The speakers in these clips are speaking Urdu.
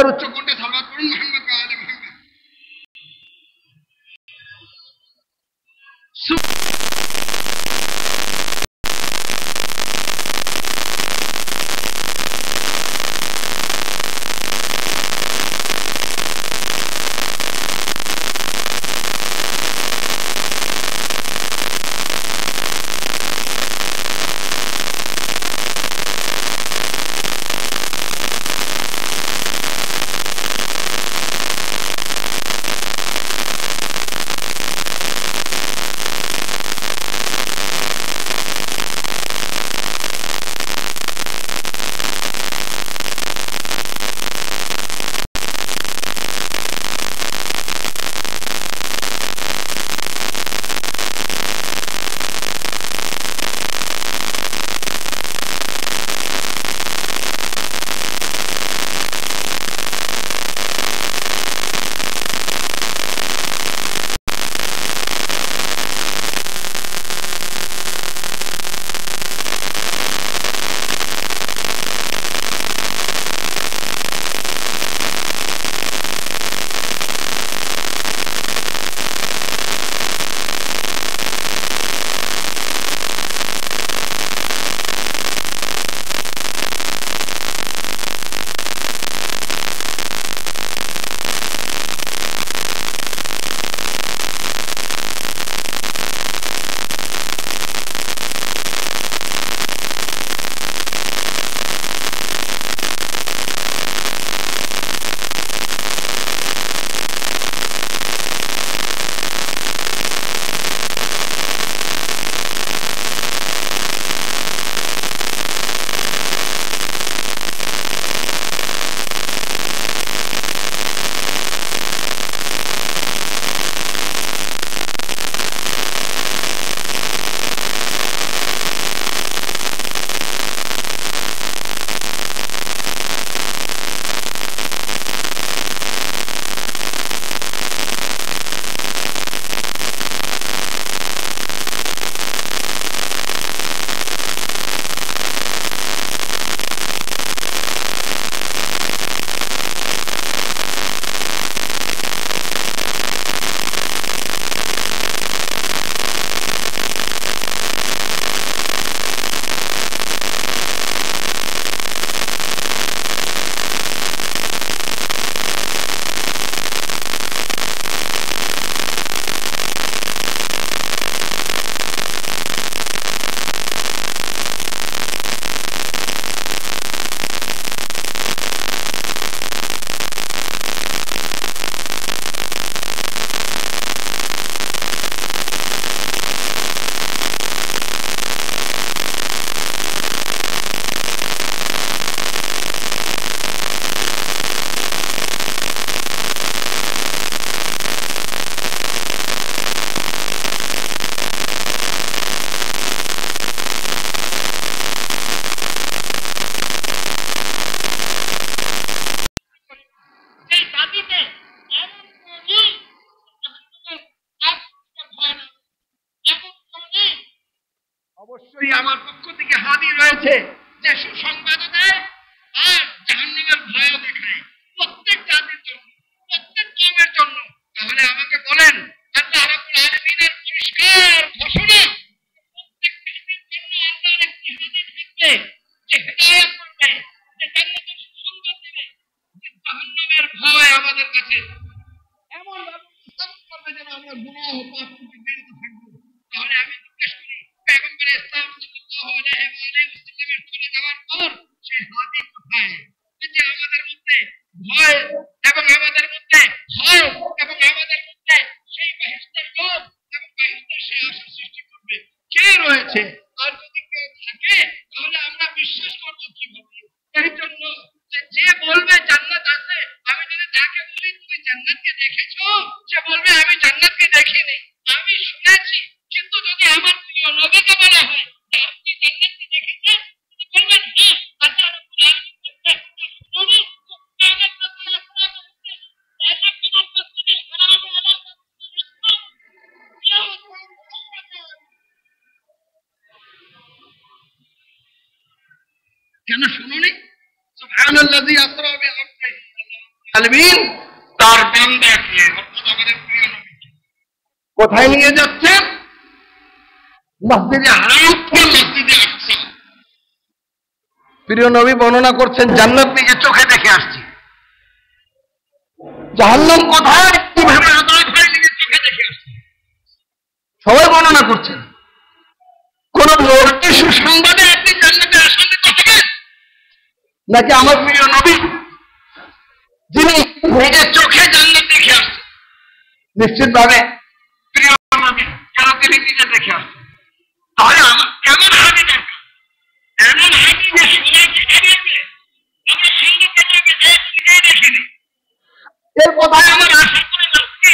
এবার উচ্চ কণ্ঠে সালাওয়াত পড়ুন মুহাম্মদ ওয়া আলি মুহাম্মদ। অবশ্যই আমার পক্ষ থেকে হাদির রয়েছে যে সুসংবাদ দেয় আর জাহান্নামের ভয়ও দেখায় প্রত্যেক জাতির জন্য, প্রত্যেক কওমের জন্য। তাহলে আমাকে বলেন, আল্লাহ রাব্বুল আলামিনের পরিষ্কার ঘোষণা প্রত্যেক জাতির জন্য আল্লাহর একটি হাদির থাকবে যে হেদায়েত করবে, যে জান্নাতের সুসংবাদ দেবে, যে জাহান্নামের ভয় আমাদের কাছে এমন ভাবে স্থাপন করবে যেন আমরা গুনাহ পাপ থেকে বিরত থাকবো। তাহলে আমি জিজ্ঞেস করি, পয়গম্বর ইসলাম সাল্লাল্লাহু আলাইহি ওয়াসাল্লামের চলে যাওয়ার পর সেই হাদি কোথায়? যে আমাদের মধ্যে ভয় এবং আমাদের মধ্যে ভয় এবং আমাদের মধ্যে সেই বেহেশতের লোভ এবং বেহেশতের সেই আশা সৃষ্টি করবে কে রয়েছে? আর যদি কেউ থাকে তাহলে আমরা বিশ্বাস করব কিভাবে? এই জন্য যে বলবে জান্নাত আছে, আমি যদি তাকে বলি তুমি জান্নাতকে দেখেছো, সে বলবে আমি জান্নাতকে দেখিনি, আমি শুনেছি। কিন্তু যদি আমার প্রিয় নবীকে বলা হয় যে আপনি জান্নাতকে দেখেছেন, তিনি বলবেন হ্যাঁ, আল্লাহ রাব্বুল আলামিন বলেছেন নবী কায়নাত রাসূল ইসলাম কেন শুনুনি? সুবহানাল্লাযী আসরা বিআবদিহি আলামিন তার বান্দাকে অর্থাৎ আমাদের প্রিয় নবীকে কোথায় নিয়ে যাচ্ছেন? মসজিদে হারাম থেকে মসজিদে আকসা। প্রিয় নবী বর্ণনা করছেন জান্নাত নিজে চোখে দেখে আসছি, জাহান্নাম কোথায় কিভাবে আযাব হয় নিজে চোখে দেখে আসছি। সবাই বর্ণনা করছেন। কোন লোককে সুসংবাদে আপনি জান্নাতে আসান্বিত হবেন নাকি আমার প্রিয় নবী যিনি নিজের চোখে জান্নাত দেখে আসছেন? নিশ্চিতভাবে প্রিয় নবী, কেন তিনি নিজে দেখে আসছেন। তাহলে আমার কেমন হাবি দরকার? এমন হাবি যে সবাই দেখে দেখবে, আমরা সঙ্গে দেখে নিজেই দেখিনি, এর কোথায় আমার আশা করে যাচ্ছি।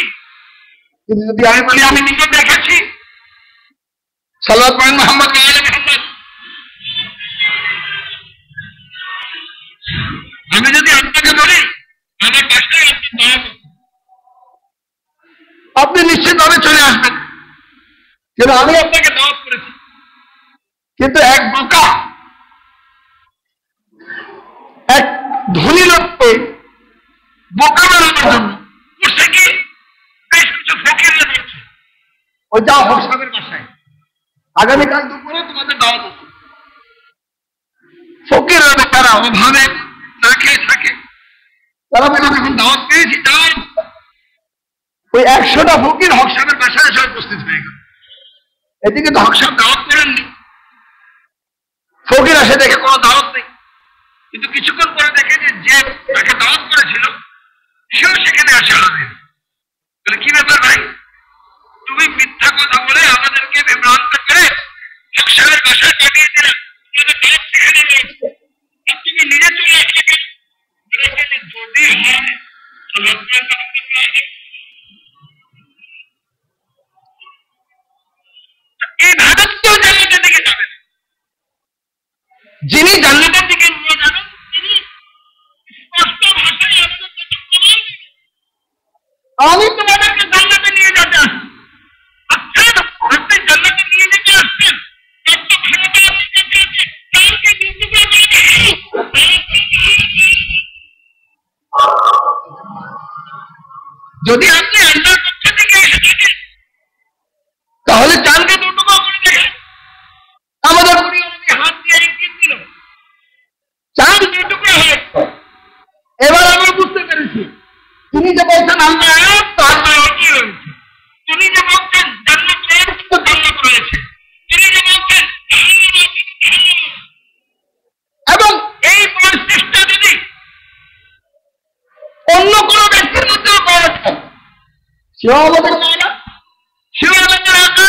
কিন্তু যদি আমি বলি আমি নিজে দেখেছি, সাল্লাল্লাহু আলাইহি মুহাম্মদ মুহাম্মদ, আমি যদি আপনাকে বলি আমার বাসায় আপনি দাওয়াত, আপনি নিশ্চিতভাবে চলে আসবেন, কিন্তু আমি আপনাকে দাওয়াত করেছি। কিন্তু এক বোকা, এক ধনী লোককে বোকা বানানোর জন্য করছে কি, বেশ কিছু ফকিররা দেখছে, ওই যাও হক সাহেবের বাসায়, আগামীকাল দুপুরে তোমাদের দাওয়াত আছে। ফকিররা তারা অভাবে না খেয়ে থাকে, তারা বলে যখন দাওয়াত পেয়েছি যাও। ওই 100টা ফকির হক সাহেবের বাসায় এসে উপস্থিত হয়ে গেল। এদিকে তো হক সাহেব দাওয়াত করেননি, ফকির এসে দেখে কোনো দাওয়াত নেই। কিন্তু কিছুক্ষণ পরে দেখে যে তাকে দাওয়াত করেছিল সেও সেখানে আসে হাজির। বলে কি ব্যাপার ভাই, তুমি মিথ্যা কথা বলে আমাদেরকে বিভ্রান্ত করে হক সাহেবের বাসায় পাঠিয়ে দিলে, সেখানে রয়েছে আর তুমি নিজে চলে আসলে কেন? যদি এই ভারত তো জান্নাতের দিকে যাবেন, যিনি জান্নাতের দিকে নিয়ে যাবেন তিনি স্পষ্ট ভাষায় আমি তোমাদেরকে জান্নাতে নিয়ে যেতে আসছি। আচ্ছা, আপনি জান্নাতে নিয়ে যেতে আসছেন, যদি আপনি আল্লাহর পক্ষ থেকে এসে থাকেন তাহলে চাঁদকে দুটুকো করে দেখেন। আমাদের প্রিয় নবী হাত দিয়ে ইঙ্গিত দিল, চাঁদ দুটুকরো হয়ে। এবার আমরা বুঝতে পেরেছি তিনি যে বলছেন আল্লাহ এক, তো আল্লাহ একই রয়েছে। তিনি যে বলছেন জান্নাত রয়েছে, তো জান্নাত রয়েছে। তিনি যে বলছেন এবং এই পরিস্থিতিটা যদি অন্য কোনো ব্যক্তির মধ্যেও পাওয়া যায়, সেও আমাদের মানা, সেও আমাদের আঁকা,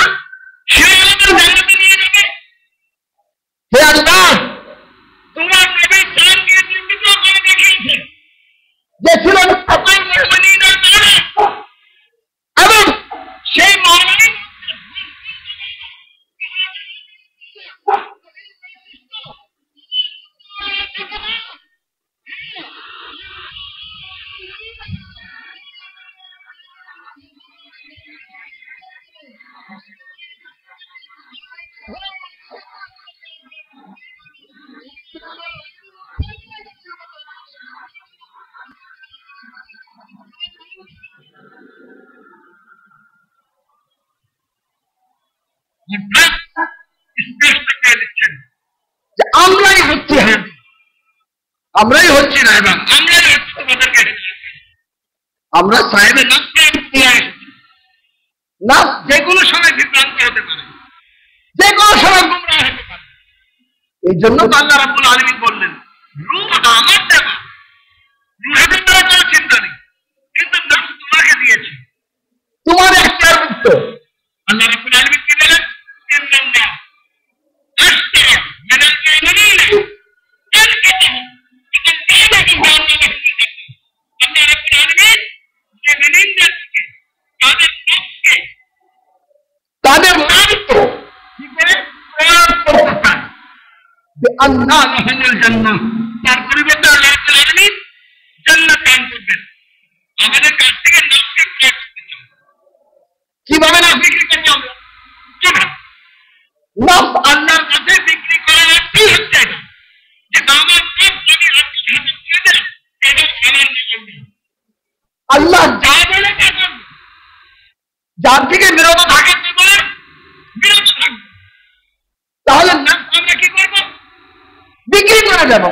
সেও আমাদের জান্নাতে নিয়ে যাবে। হে আল্লাহ, তোমার নবী চাঁদকে দুটো করে দেখিয়েছে যে ছিল সকল মুমিনের দ্বারা, এবং সেই মহামারী আমরাই হচ্ছি, হ্যাঁ আমরাই হচ্ছি না, এবং আমরাই হচ্ছি তোমাদেরকে, আমরা সাহেবের না যে কোনো সময় বিভ্রান্ত হতে পারে, যে কোনো সময় গুমরাহ হতে পারে। এই জন্য তো আল্লাহ রাব্বুল আলামিন বললেন রূহ আমার দেওয়া, রূহের দ্বারা কোনো চিন্তা নেই, কিন্তু নাফস তোমাকে দিয়েছি, তোমার এখতিয়ার মুক্ত। আল্লাহ রাব্বুল আলামিন কি বলেন, ইন্নাল্লাহ আশতারা মিনাল মুমিনিনা আনফুসাহুম ওয়া আমওয়ালাহুম। আল্লাহ রাব্বুল আলামিন মুমিনদেরকে তাদের নফসকে, তাদের মালকে কি করে প্রয়োগ করতে চান, বিআন্না লাহুমুল জান্নাহ, তার পরিবর্তে আল্লাহ রাব্বুল আলামিন জান্নাত দান করবেন। আমাদের কাছ থেকে নফসকে ক্রয় করতে চান। কিভাবে না বিক্রি করবো আমরা? কিভাবে নফস আল্লাহর কাছে বিক্রি করার অর্থই হচ্ছে এটা, যে আমার নফস যদি আপনি হাতে তুলে দেন, এটা আমার নিকট নেই, আল্লাহ যা বলে তা করবে, যার থেকে বিরত থাকেন কি বলে বিরত থাকবে। তাহলে আমরা কি করবো? বিক্রি করে দেবো।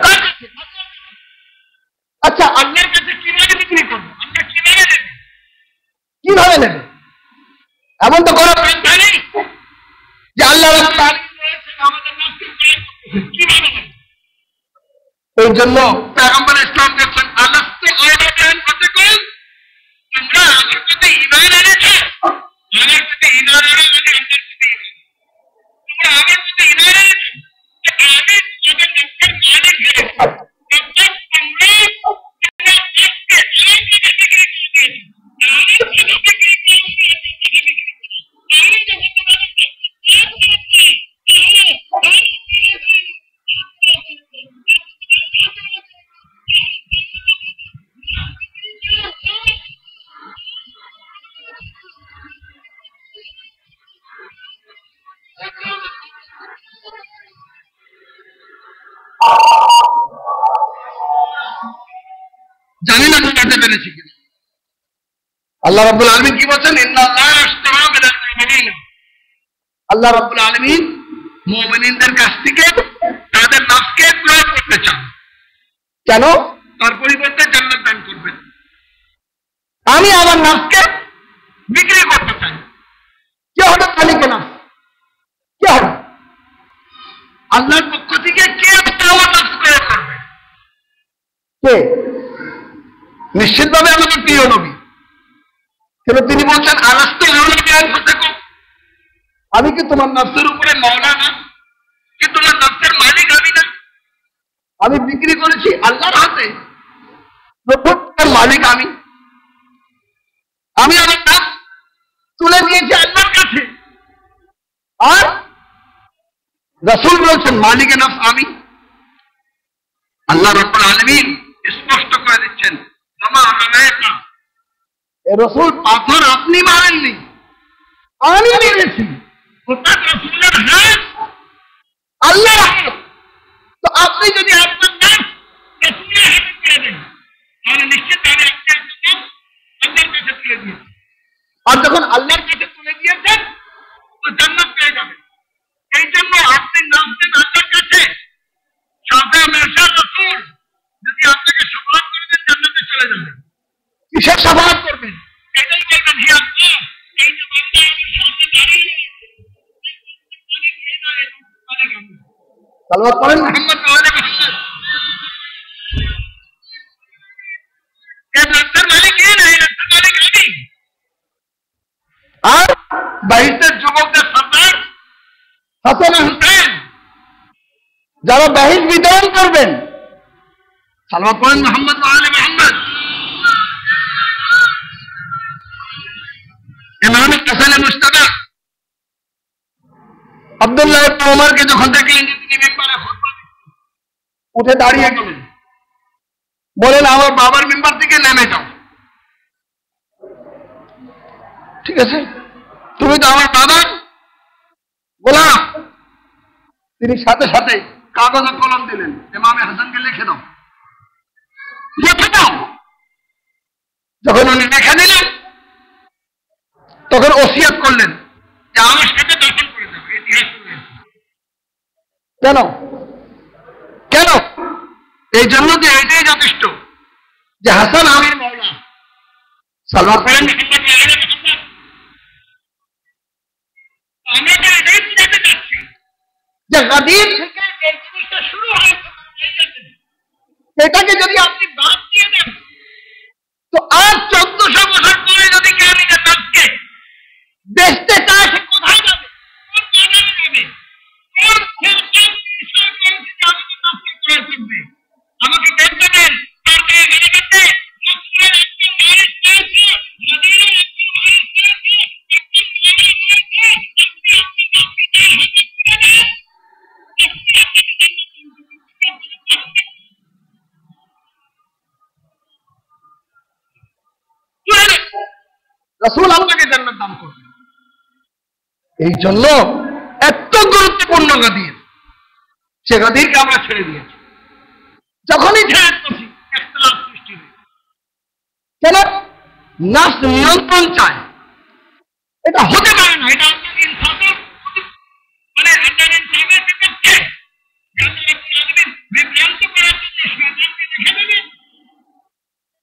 আচ্ছা, আল্লাহর কাছে কিভাবে বিক্রি করবো? আমরা কিভাবে নেবে? কিভাবে নেবে? এমন তো কোনো পন্থা নেই যে আল্লাহ আমাদের কিভাবে নেবে। এই জন্য পয়গম্বর ইসলাম বলেছেন, আলাস্তে আয়াতান ফাতাকুল, তোমরা আমার প্রতি ঈমান এনেছো, আমার প্রতি ঈমান আনো মানে আল্লাহর প্রতি ঈমান। তোমরা আমার প্রতি ঈমান এনেছো, আমি তোমাদের নফসের মালিক হয়েছি। জানি না বুঝতে পেরেছি কিনা। আল্লাহ রাব্বুল আলামিন কি বলছেন? ইন্নাল্লাহা আশতারা মিনাল মুমিনিন, আল্লাহ রাব্বুল আলামিন মুমিনদের কাছ থেকে তাদের নফসকে ক্রয় করতে চান। কেন? তার পরিবর্তে জান্নাত দান করবেন। আমি আমার নফসকে বিক্রি করতে চাই। কে হবে মালিক নফস? কে হবে? আল্লাহর পক্ষ থেকে কে আমার নফস ক্রয় করবে? কে? নিশ্চিতভাবে আমাদের প্রিয় নবী। কিন্তু তিনি বলছেন, আলাস্তে আয়াতান ফাতাকুল, আমি কি তোমার নফসের উপরে মাওলা না? কি তোমার নফসের মালিক আমি না? আমি বিক্রি করেছি আল্লাহর হাতে, প্রত্যেকটার মালিক আমি। আমি আমার নফস তুলে দিয়েছি আল্লাহর কাছে, আর রাসূল বলছেন মালিকের নফস আমি। আল্লাহ রাব্বুল আলামিন স্পষ্ট করে দিচ্ছেন, রাসূল পাথর আপনি মারেননি, আমি মেরেছি। ওটা রাসূলের হাত, আল্লাহর হাত। তো আপনি যদি আপনার নাম রাসূলের হাতে তুলে দেন, তাহলে নিশ্চিতভাবে আপনি আল্লাহর কাছে তুলে দিয়েছেন। আর যখন আল্লাহর কাছে তুলে দিয়েছেন, তো জান্নাত পেয়ে যাবেন। এই জন্য আপনি নাম দেন আল্লাহর কাছে, শাফা মেরশাদ রাসূল যদি আপনাকে শাফাআত করে দেন, জান্নাতে চলে যাবেন। কিসের শাফাআত করবেন? এটাই বলবেন, হে আল্লাহ, এই যে বান্দা আমার সামনে দাঁড়িয়ে সালাওয়াত পড়েন মুহাম্মদ ওয়া আলি মুহাম্মদ। এই বান্দার মালিক কে? না, এই বান্দার মালিক আমি। আর বাহিরের যুবকদের সর্দার হাসান হুসেন, যারা বাহির বিতরণ করবেন, সালাওয়াত পড়েন মুহাম্মদ ওয়া আলি মুহাম্মদ। ইমাম হাসান মুজতবা আব্দুল্লাহ ইবনে ওমরকে যখন দেখলেন যে তিনি মিম্বরে খুতবা দিচ্ছেন, উঠে দাঁড়িয়ে গেলেন, বলেন আমার বাবার মিম্বর থেকে নেমে যাও। ঠিক আছে, তুমি তো আমার বাবার গোলাম। তিনি সাথে সাথে কাগজে কলম দিলেন, ইমামে হাসানকে লিখে দাও, লিখে দাও। যখন উনি লিখে দিলেন, তখন ওসিয়ত করলেন যে আমার সাথে দখল করে যাবে। ইতিহাস কেন? কেন? এই জন্য যে এটাই যথেষ্ট যে হাসান আমির মওলা। সালাওয়াত পড়েন মুহাম্মদ ওয়া আলি মুহাম্মদ। আমরা তো এটাই বুঝাতে চাচ্ছি যে গাদির থেকে এই জিনিসটা শুরু হয়েছে, এটাকে যদি আপনি বাদ দিয়ে দেন, তো আর 1400 বছর পরে যদি কেউ নিজের নফসকে বেচতে চায়, সে কোথায় যাবে? কোন বাজারে যাবে? আমাকে দেখতে দেন, তার গায়ে গাড়ি কাটতে রাসূলের একজন ওয়ারিস পেয়েছে, মদিনার একজন ওয়ারিস পেয়েছে, রাসূল আপনাকে জান্নাত দান করবেন। এই জন্য এত গুরুত্বপূর্ণ গাদির, সে গাদিরকে আমরা ছেড়ে দিয়েছি। যখনই ছেড়ে দিয়েছি, ইখতিলাফ সৃষ্টি হয়েছে। কেন? নাফস নিয়ন্ত্রণ চায়, এটা হতে পারে না। এটা আপনার ইনসাফের মানে আল্লাহর ইনসাফের বিপক্ষে। বিভ্রান্ত করার জন্য শয়তানকে রেখে দেবেন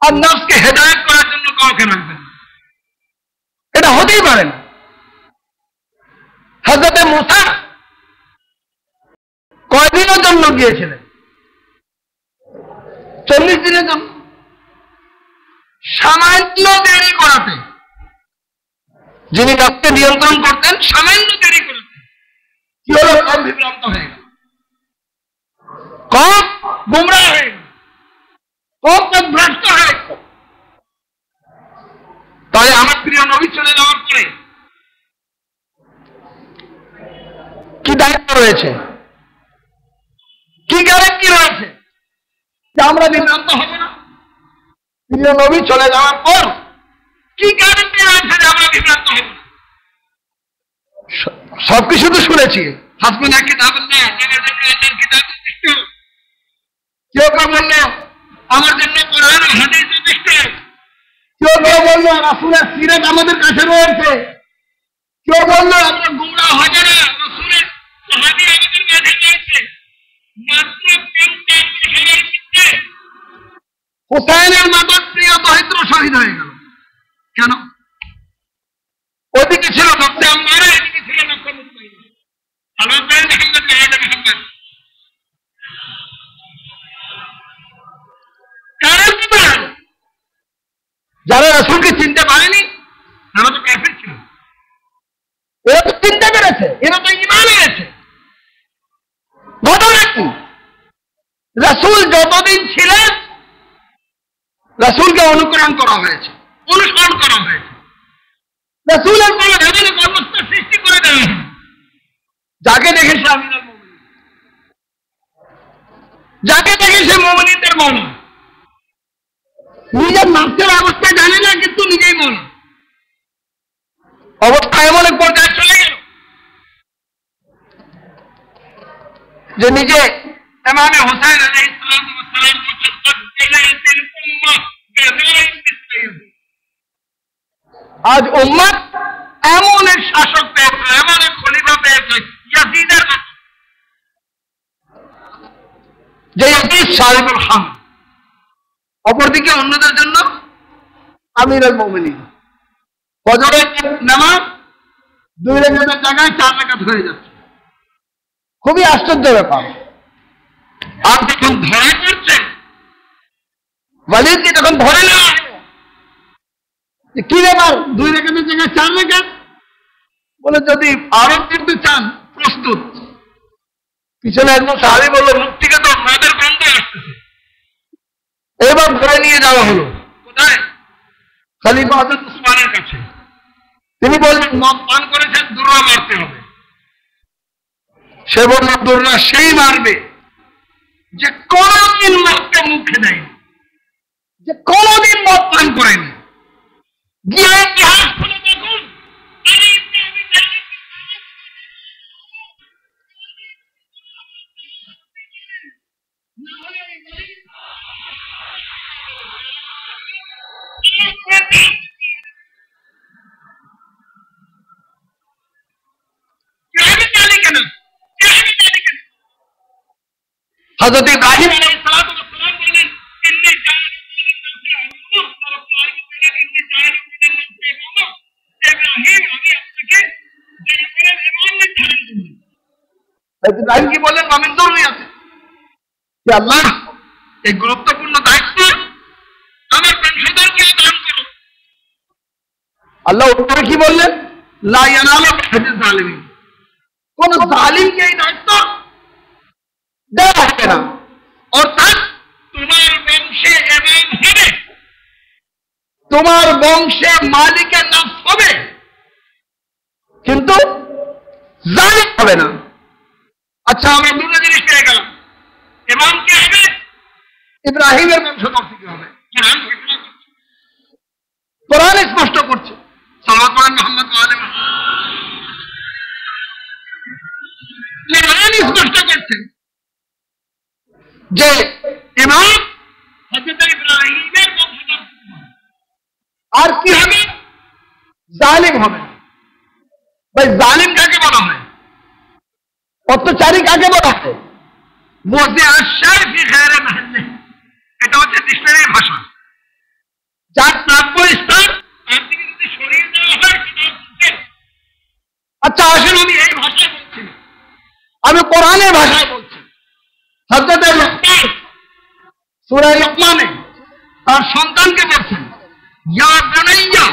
আর নাফসকে হেদায়েত করার জন্য কাউকে রাখবেন, এটা হতেই পারে না। হযরত মুসা কয়দিনের জন্য গিয়েছিলেন? 40 দিনের জন্য। সামান্য দেরি করাতে, যিনি নাফসকে নিয়ন্ত্রণ করতেন, সামান্য দেরি করেছেন, কি হলো? কম বিভ্রান্ত হয়ে গেল, কম গুমরাহ হয়ে গেল, কম ভ্রষ্ট হয়ে গেল। তাই আমার প্রিয় নবী চলে যাওয়ার পরে কি দায়িত্ব রয়েছে, কি গ্যারান্টি রয়েছে যে আমরা বিভ্রান্ত হব না? প্রিয় নবী চলে যাওয়ার পর কি গ্যারান্টি রয়েছে যে আমরা বিভ্রান্ত হব না? সবকিছু তো শুনেছি। হাসবুনা কিতাবুল্লাহ, আমার জন্য আল্লাহর কিতাব যথেষ্ট। কেউ কেউ বলল আমার জন্য কোরআন ও হাদিস যথেষ্ট। কেউ কেউ বলল রাসূলের সিরাত আমাদের কাছে রয়েছে। কেউ বলল আমরা গুমরাহ হব না, রাসূলের সাহাবী আমাদের কাছে রয়েছে। মাত্র 50 বছরের মধ্যে হুসাইনের মতো প্রিয় দরিদ্র শহীদ হয়ে গেল। কেন? ওদিকে ছিল নফসে আম্মারা, এদিকে ছিল নফসে মুতমাইন্না। আল্লাহ বলেন মুহাম্মদ যারা রাসূলকে চিনতে পারেনি তারা তো কাফির ছিল। এরা তো চিনতে পেরেছে, এরা তো ঈমান এনেছে। ঘটনা কি? রাসূল যতদিন ছিলেন রাসূলকে অনুকরণ করা হয়েছে, অনুসরণ করা হয়েছে। রাসূলের কোনো ধরনের অবস্থা সৃষ্টি করে দেওয়া হয়, যাকে দেখে সে আমিনুল মুমিনিন, যাকে দেখে সে মুমিনদের মৌলা। নিজের নাফসের অবস্থা জানে না, কিন্তু নিজেই মৌলা। অবস্থা এমন এক পর্যায়ে চলে গেল যে নিজে ইমামে হুসাইন আলাইহিস সালাম আজ উম্মত এমন এক শাসক পেয়েছে, এমন এক খলিফা পেয়েছে ইয়াজিদের মতো, যে ইয়াজিদ সাহিবুল হাম। অপরদিকে অন্যদের জন্য আমিরুল মুমিনিন। ফজরের নামাজ 2 রাকাতের জায়গায় 4 রাকাত হয়ে যাচ্ছে। খুবই আশ্চর্য ব্যাপার। আর যখন ধরা পড়ছে, ওয়ালিদকে যখন ধরে নেওয়া কি ব্যাপার, 2 রাকাতের জায়গায় 4 রাকাত, বলে যদি আরো কিন্তু চান প্রস্তুত। পিছনে একজন সাহাবী বলল মুখ থেকে তো মদের গন্ধ আসতেছে। এবার ধরে নিয়ে যাওয়া হলো কোথায়? খলিফা হযরত উসমানের কাছে। তিনি বললেন মদ পান করেছেন, দুর্রা মারতে হবে। সে বলল দুর্রা সেই মারবে যে কোনদিন মদকে মুখে দেয়নি, যে কোনদিন মদ পান করেনি। গিয়ে ইতিহাস খুলে দেখুন, হযরত ইব্রাহিম আলাইহিস সালাম বলেন ইন্নী ইব্রাহিম কি বললেন? মামিন দুররিয়াতে, যে আল্লাহ এই গুরুত্বপূর্ণ দায়িত্ব আমার বংশধরকে দান করো। আল্লাহ উত্তরে কি বললেন? লা ইয়ানালু বিহাদিল জালিমিন, কোন জালিমকে এই দায়িত্ব দেওয়া হবে না। অর্থাৎ তোমার বংশে ইমাম হবে, তোমার বংশে মালিকের নাফস হবে, কিন্তু জালিম হবে না। আচ্ছা, আমরা দুটো জিনিস পেয়ে গেলাম। ইমাম কে হবে? ইব্রাহিমের বংশধর থেকে হবে। কোরআন স্পষ্ট করছে। সাল্লাল্লাহু আলাইহি মুহাম্মদ ওয়া আলিহি কোরআন স্পষ্ট করছে যে ইমাম হযরত ইব্রাহিমের বংশধর। আর কি হবে? জালিম হবে। ভাই জালিম কাকে বলা হয়? অত্যাচারী কাকে বলা হয়? এটা হচ্ছে ডিকশনারি ভাষা। যার প্রাপ্য স্থান একদিকে যদি সরিয়ে দেওয়া হয় সেটা। আচ্ছা আসেন, আমি এই ভাষায় বলছি, আমি কোরআনের ভাষায় বলছি। হযরত লুকমান সূরা লুকমানে তার সন্তানকে বলছেন, ইয়া বুনাইয়া,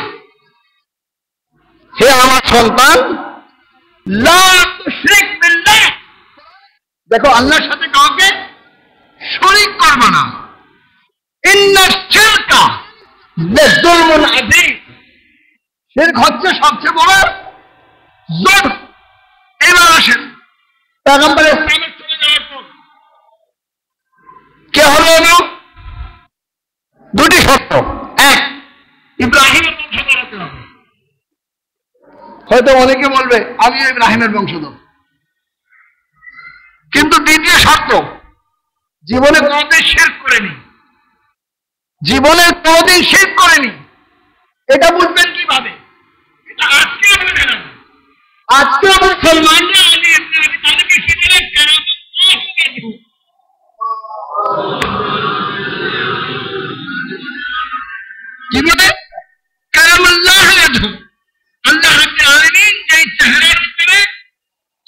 হে আমার সন্তান, লা তুশরিক বিল্লাহ, দেখো আল্লাহর সাথে কাউকে শরীক করবে না। ইন্নাশ শিরকা লাযুলমুন আযীম, শিরক হচ্ছে সবচেয়ে বড় জুলম। এবার আসেন পয়গম্বর ইসলামের চলে যাওয়ার পর কে হলো না? দুটি শর্ত। এক, ইব্রাহিমের বংশধর হতে হবে। হয়তো অনেকে বলবে আমি ইব্রাহিমের বংশধর, কিন্তু দ্বিতীয় শর্ত, জীবনে কোনোদিন শিরক করেনি। জীবনে কোনোদিন শিরক করেনি। এটা বুঝবেন কিভাবে? এটা আজকে আপনি জানেন, আজকে মুসলমানরা আলী ইবনে আবি তালিবকে কি বলে? কি বলে? কারামাল্লাহ ওয়াজহু। আল্লাহ রাব্বুল আলামিন যে চেহারার ভিতরে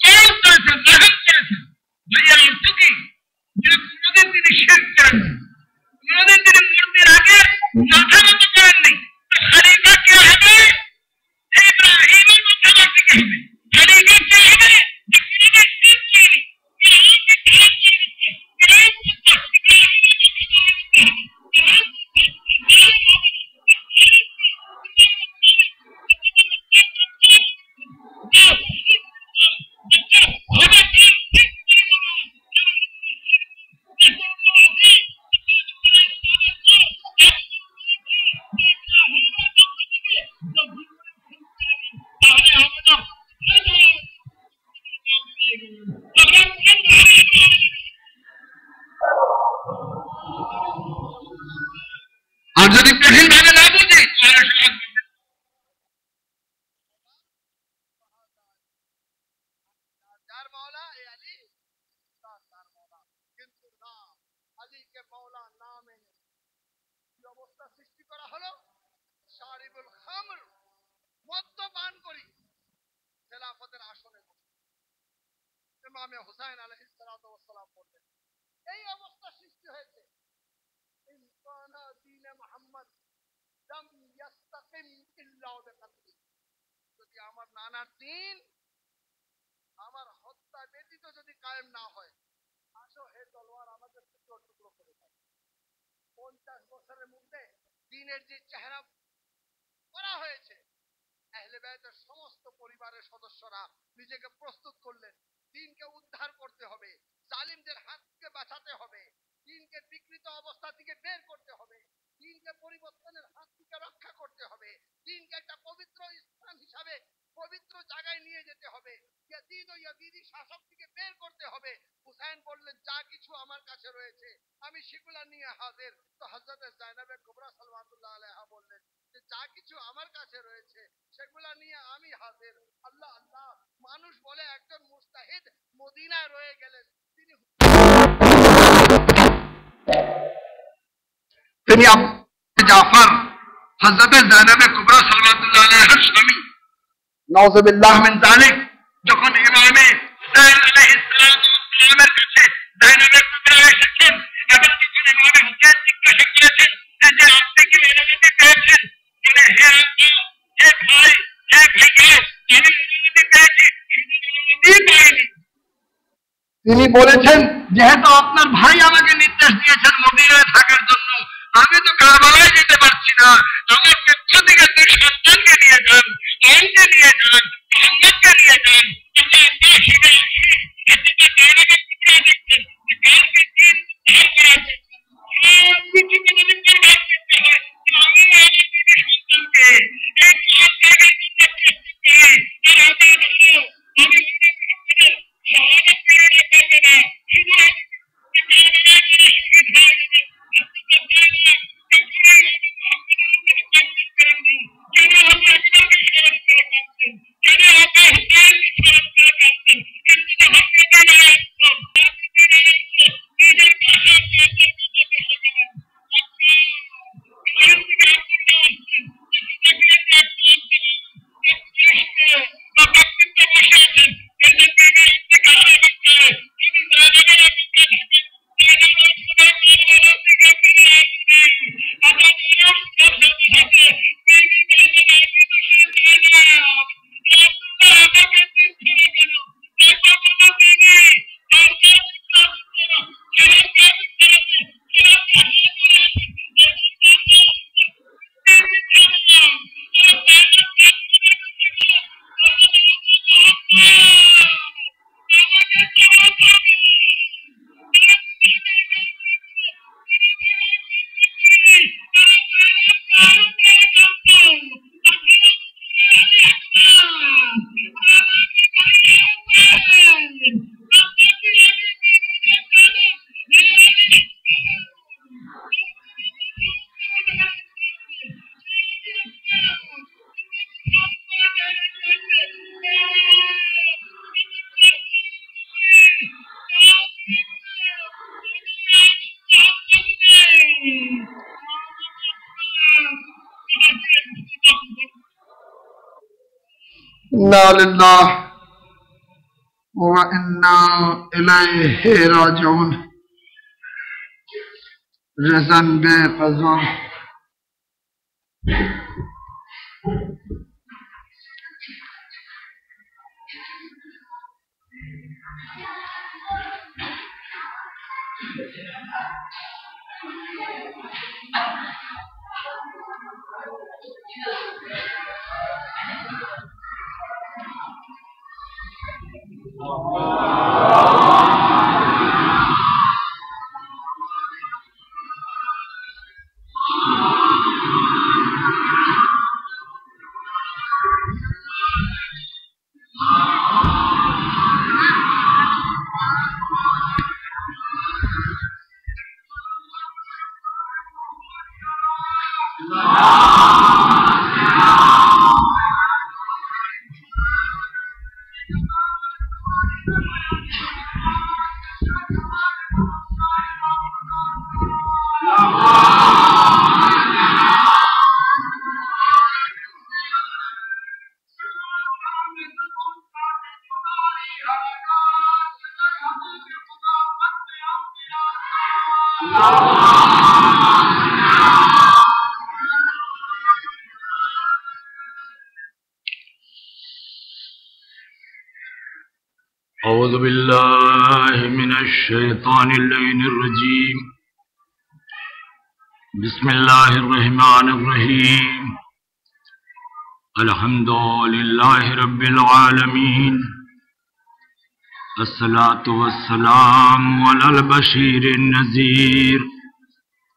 কারাম করেছেন, রহম করেছেন, ভাইয়া অর্থ কি? যে কোনোদিন তিনি শিরক করেননি, কোনোদিন তিনি মূর্তির আগে মাথা নত করেননি। খলিফা কে হবে? ইব্রাহিমের মধ্যবর্তী কে হবে? খলিফা কে হবে? যে কোনোদিন শিরক করেনি। আর যদি কঠিন ভাবে না বুঝি যার মাওলা এ আলী, তার মাওলা, কিন্তু না, আলীকে মাওলা না মেনে কি অবস্থা সৃষ্টি করা হলো? শারিবুল খামর, মদ্যপান করি খেলাফতের আসনে ইমামে হুসাইন আলাইহিস সালাতু ওয়াস সালাম বললেন, এই অবস্থা সৃষ্টি হয়েছে। ইনকানা দীন মুহাম্মদ লাম ইস্তাকিম ইল্লা বিকতলি, যদি আমার নানার দিন আমার হত্যা ব্যতীত যদি কায়েম না হয়, আসো হে তলোয়ার আমাদের টুকরো টুকরো করে দাও। 50 বছরের মধ্যে দ্বীনের যে চেহারা করা হয়েছে, আহলে বায়তের সমস্ত পরিবারের সদস্যরা নিজেকে প্রস্তুত করলেন, দ্বীনকে উদ্ধার করতে হবে, জালিমদের হাত থেকে বাঁচাতে হবে, দ্বীনকে বিকৃত অবস্থা থেকে বের করতে হবে, দ্বীনকে পরিবর্তনের হাত থেকে রক্ষা করতে হবে, দ্বীনকে একটা পবিত্র স্থান হিসাবে পবিত্র জায়গায় নিয়ে যেতে হবে, ইয়াজিদ ও ইয়াজিদি শাসক থেকে বের করতে হবে। হুসাইন বললেন, যা কিছু আমার কাছে রয়েছে আমি সেগুলা নিয়ে হাজির। তো হযরত জায়নাবে কুবরা সাল্লাল্লাহু আলাইহা বললেন যে যা কিছু আমার কাছে রয়েছে সেগুলা নিয়ে আমি হাজির। আল্লাহ আল্লাহ, মানুষ বলে একজন মুস্তাহিদ মদিনায় রয়ে গেলেন, তিনি জাফর হযরত জায়নাবে কুবরা সাল্লাল্লাহু আলাইহার স্বামী, নাউযুবিল্লাহ মিন যালিক, যখন ইমামে হুসাইন আলাইহিস সালামের কাছে জায়নাবে কুবরা এসেছেন এবং যখন ইমামে হুসাইন জিজ্ঞাসা করেছেন যে আপনি কি অনুমতি পেয়েছেন, বলে হে আল্লাহ, হে ভাই, হে ভাইকে, আমি অনুমতি পেয়েছি, অনুমতি পাইনি। তিনি বলেছেন, যেহেতু আপনার ভাই আমাকে নির্দেশ দিয়েছেন মদিনায় থাকার জন্য, আমি তো কারবালায় যেতে পারছি না, আমার পক্ষ থেকে দুই সন্তানকে নিয়ে যান, আইনকে নিয়ে যান, মোহাম্মদকে নিয়ে যান। انا للہ وانا الیہ راجعون رزن بے قضا أعوذ بالله من الشيطان اللعين الرجيم بسم الله الرحمن الرحيم الحمد لله رب العالمين الصلاة والسلام على البشير النذير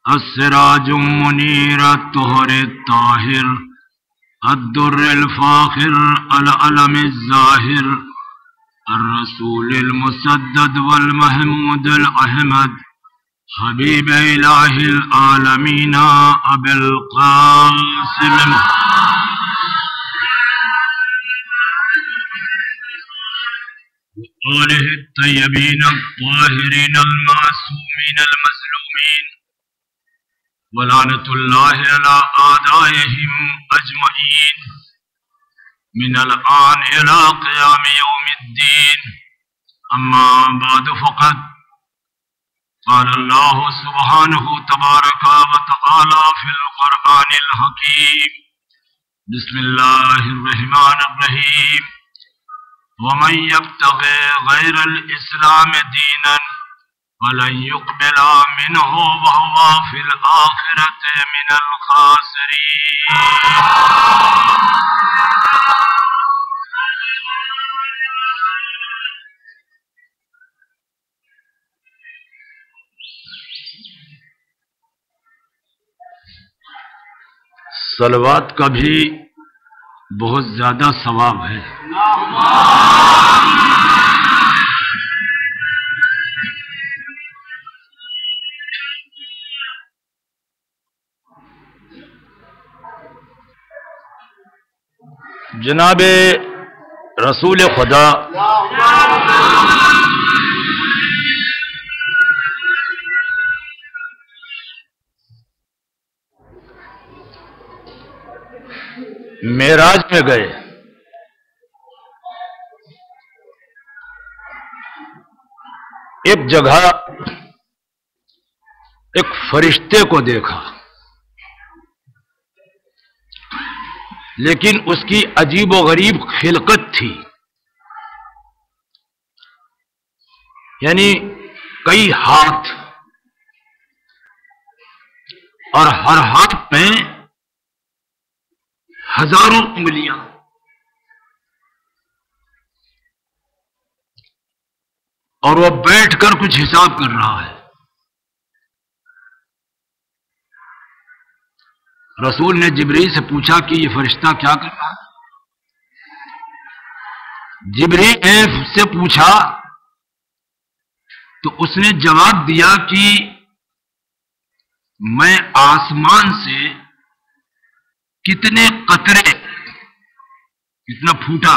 السراج المنير الطهر الطاهر الدر الفاخر العلم الظاهر الرسول المسدد والمحمود الأحمد حبيب إله العالمين أبي القاسم وآله الطيبين الطاهرين المعصومين المظلومين ولعنة الله على أعدائهم أجمعين من الآن إلى قيام يوم الدين أما بعد فقد قال الله سبحانه تبارك وتعالى في القرآن الحكيم بسم الله الرحمن الرحيم ومن يبتغي غير الإسلام دينا فلن يقبل منه وهو في الآخرة من الخاسرين صلوات کا بھی بہت زیادہ ثواب ہے. جناب رسول خدا معراج میں گئے. ایک جگہ ایک فرشتے کو دیکھا، لیکن اس کی عجیب و غریب خلقت تھی. یعنی کئی ہاتھ اور ہر ہاتھ میں ہزاروں انگلیاں. اور وہ بیٹھ کر کچھ حساب کر رہا ہے. رسول نے جبریل سے پوچھا کہ یہ فرشتہ کیا کر رہا ہے؟ جبریل نے اس سے پوچھا تو اس نے جواب دیا کہ میں آسمان سے کتنے قطرے، کتنا پھوٹا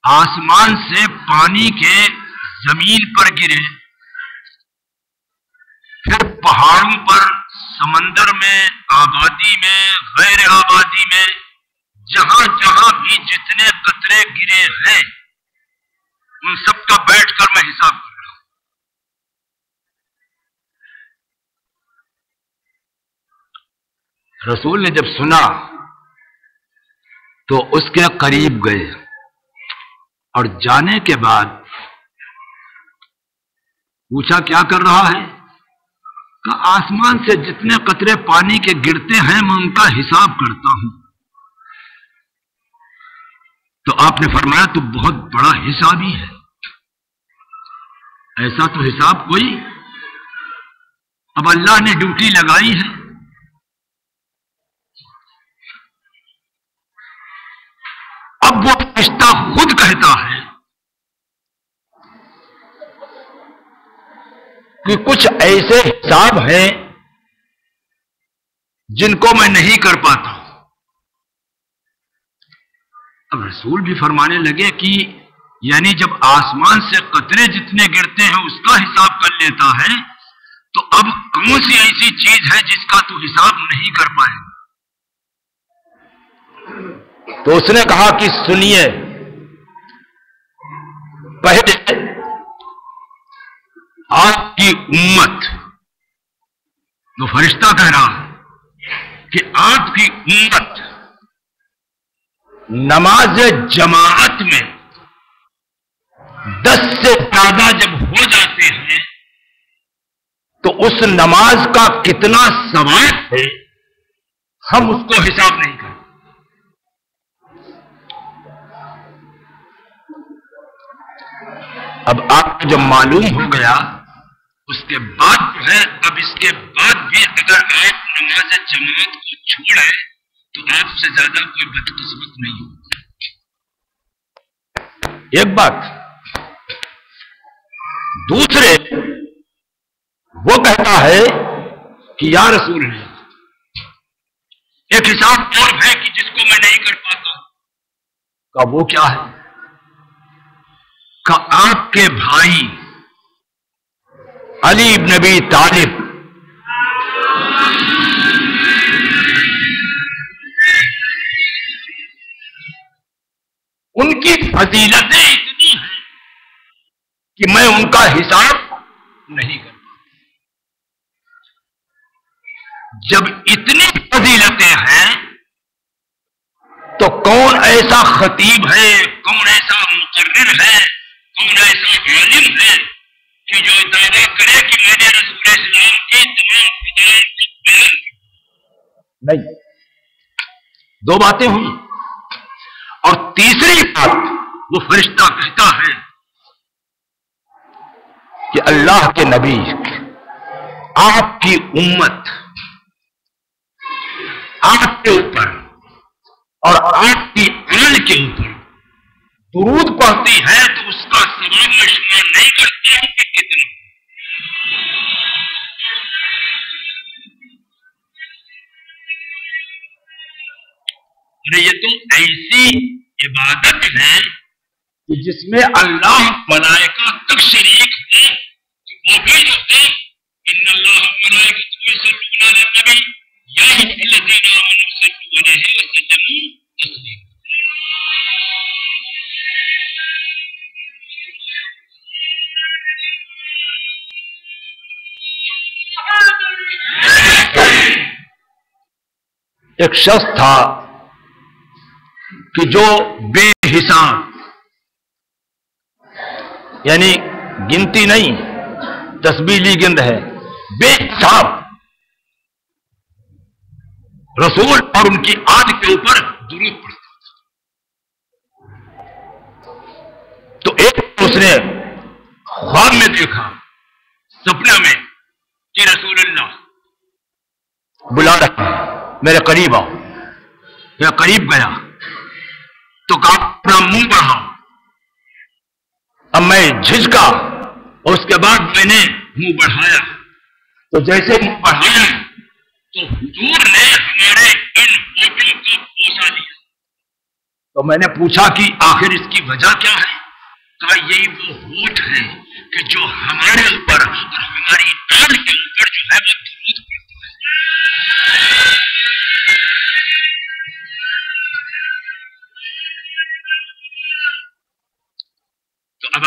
آسمان سے پانی کے زمین پر گرے، پھر پہاڑوں پر، سمندر میں، آبادی میں، غیر آبادی میں، جہاں جہاں بھی جتنے قطرے گرے ہیں ان سب کا بیٹھ کر میں حساب کر رہا ہوں۔ رسول نے جب سنا تو اس کے قریب گئے اور جانے کے بعد پوچھا کیا کر رہا ہے؟ کہ آسمان سے جتنے قطرے پانی کے گرتے ہیں میں ان کا حساب کرتا ہوں۔ تو آپ نے فرمایا تو بہت بڑا حسابی ہے، ایسا تو حساب کوئی، اب اللہ نے ڈیوٹی لگائی ہے۔ اب وہ فرشتہ خود کہتا ہے کہ کچھ ایسے حساب ہیں جن کو میں نہیں کر پاتا۔ اب رسول بھی فرمانے لگے کہ یعنی جب آسمان سے قطرے جتنے گرتے ہیں اس کا حساب کر لیتا ہے تو اب کون سی ایسی چیز ہے جس کا تو حساب نہیں کر پائے؟ تو اس نے کہا کہ سنیے، پہلے آپ کی امت، تو فرشتہ کہہ رہا ہے کہ آپ کی امت نماز جماعت میں 10 سے زیادہ جب ہو جاتے ہیں تو اس نماز کا کتنا ثواب ہے ہم اس کو حساب نہیں کرتے۔ اب آپ کو جب معلوم ہو گیا اس کے بعد جو ہے، اب اس کے بعد بھی اگر آپ نماز جماعت کو چھوڑیں تو آپ سے زیادہ کوئی بدقسمت نہیں ہوگا۔ ایک بات، دوسرے وہ کہتا ہے کہ یا رسول اللہ ایک حساب اور ہے کہ جس کو میں نہیں کر پاتا ہوں۔ کہ وہ کیا ہے؟ کہ آپ کے بھائی علی بن ابی طالب ان کی فضیلتیں اتنی ہیں کہ میں ان کا حساب نہیں کر پاتا۔ جب اتنی فضیلتیں ہیں تو کون ایسا خطیب ہے، کون ایسا مقرر ہے، کون ایسا عالم ہے کہ جو دعویٰ کرے کہ میں نے رسول اسلام کی تمام فضائل کو بیان کیا؟ نہیں، دو باتیں ہوئی۔ اور تیسری بات وہ فرشتہ کہتا ہے کہ اللہ کے نبی آپ کی امت آپ کے اوپر اور آپ کی آل کے اوپر درود پڑھتی ہے تو اس کا ثواب میں شمار نہیں کرتا ہوں کہ کتنا۔ یہ تو ایسی عبادت ہے کہ جس میں اللہ ملائکہ تک شریک ہے، وہ بھی جو ہے ان اللہ ملائکۃ یصلون علی النبی یا ایھا الذین آمنوا صلوا علیہ وسلموا تسلیما۔ ایک شخص تھا کہ جو بے حساب، یعنی گنتی نہیں، تسبیح لی گن رہے، بے حساب رسول اور ان کی آل کے اوپر درود پڑھتا تھا۔ تو ایک اس نے خواب میں دیکھا، سپنے میں، کہ رسول اللہ بلا رہے ہیں، میرے قریب آؤ۔ میں قریب گیا تو کہا اپنا منہ بڑھاؤ۔ اب میں جھجکا اور اس کے بعد میں نے منہ بڑھایا، تو جیسے منہ بڑھایا تو حضور نے ہمارے ان ہونٹوں کو بوسہ لیا۔ تو میں نے پوچھا کہ آخر اس کی وجہ کیا ہے؟ کہا یہی وہ ہونٹ ہے کہ جو ہمارے اوپر اور ہماری آل کے اوپر جو ہے وہ درود پڑھتا ہے۔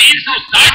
360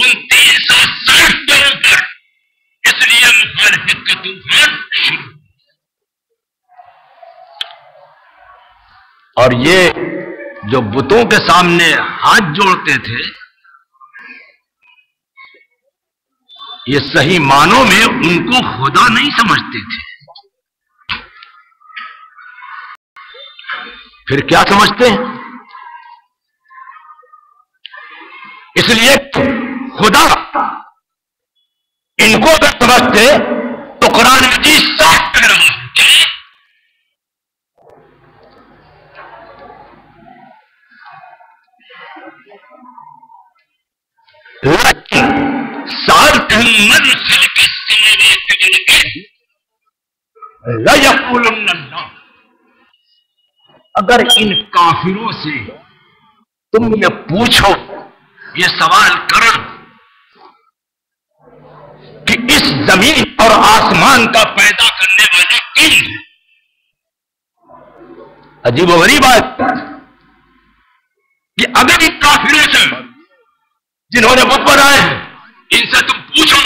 2960 کے اوپر، اس لیے مخالفت کا طوفان شروع۔ اور یہ جو بتوں کے سامنے ہاتھ جوڑتے تھے، یہ صحیح معنوں میں ان کو خدا نہیں سمجھتے تھے، پھر کیا سمجھتے ہیں؟ اس لیے خدا ان کو اگر سمجھتے تو قرآن مجید صاف کہہ رہا ہے اگر ان کافروں سے تم یہ پوچھو، یہ سوال کرو کہ اس زمین اور آسمان کا پیدا کرنے والا کون ہے؟ عجیب و غریب بات کہ اگر ان کافروں سے جنہوں نے بت بنائے ہیں، ان سے تم پوچھو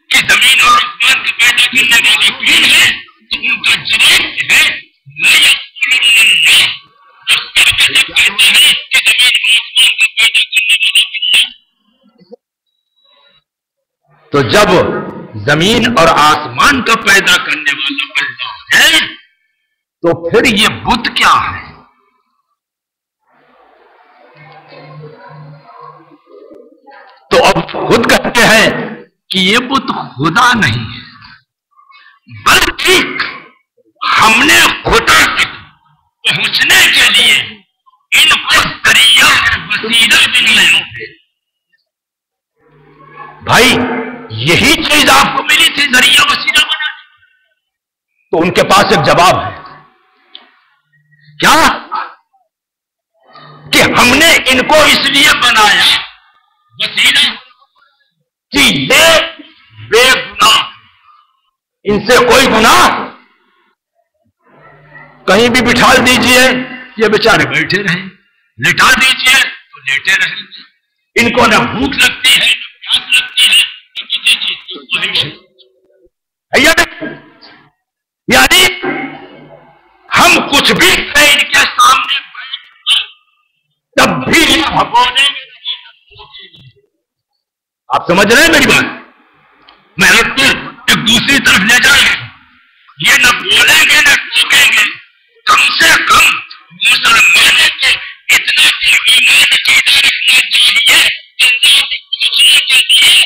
کہ زمین اور آسمان کا پیدا کرنے والا کون ہے، تو ان کا جواب ہے لا یقولون اللہ۔ اس کا مطلب کہتا ہے کہ زمین اور آسمان کا پیدا کرنے والا اللہ۔ تو جب زمین اور آسمان کا پیدا کرنے والا اللہ ہے تو پھر یہ بت کیا ہے؟ تو اب خود کہتے ہیں کہ یہ بت خدا نہیں ہے، بلکہ ہم نے خدا تک پہنچنے کے لیے ان کو ذریعہ اور وسیلہ بنایا ہے۔ بھائی یہی چیز آپ کو ملی تھی، ذریعہ وسیلہ بنا، تو ان کے پاس ایک جواب ہے، کیا کہ ہم نے ان کو اس لیے بنایا وسیلہ کہ یہ بے گناہ، ان سے کوئی گناہ، کہیں بھی بٹھا دیجئے یہ بیچارے بیٹھے رہیں، لٹا دیجئے تو لیٹے رہیں، ان کو نہ بھوک لگتی ہے نہ پیاس لگتی ہے نہ کسی چیز کی خواہش ہے، یعنی ہم کچھ بھی کریں ان کے سامنے تب بھی یہ بھگونے میں آپ سمجھ رہے ہیں میری بات؟ میں آپ کو ایک دوسری طرف لے جائیں، یہ نہ بولیں گے نہ ٹوکیں گے، کم سے کم مسلمانوں کو اتنا ایمان عقیدہ رکھنا چاہیے اللہ کو پوچھنے کے لیے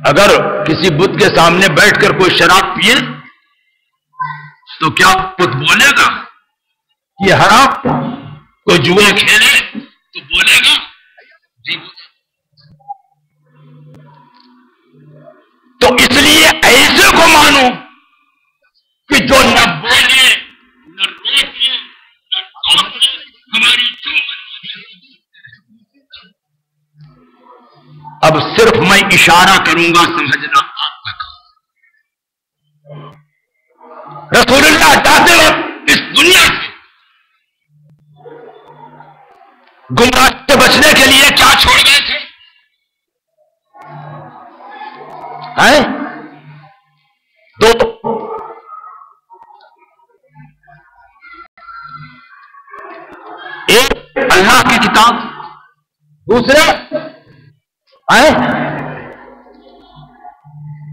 اگر کسی بت کے سامنے بیٹھ کر کوئی شراب پیے تو کیا بت بولے گا یہ حرام؟ کوئی جوئے کھیلے تو بولے گا جی؟ تو اس لیے ایسے کو مانو کہ جو نہ بولے نہ روکے نہ ٹوکے، ہماری جو اب صرف میں اشارہ کروں گا، سمجھنا آپ کا کام۔ رسول اللہ جاتے وقت اس دنیا سے گمراہ سے بچنے کے لیے کیا چھوڑ گئے تھے؟ دو، ایک اللہ کی کتاب، دوسرا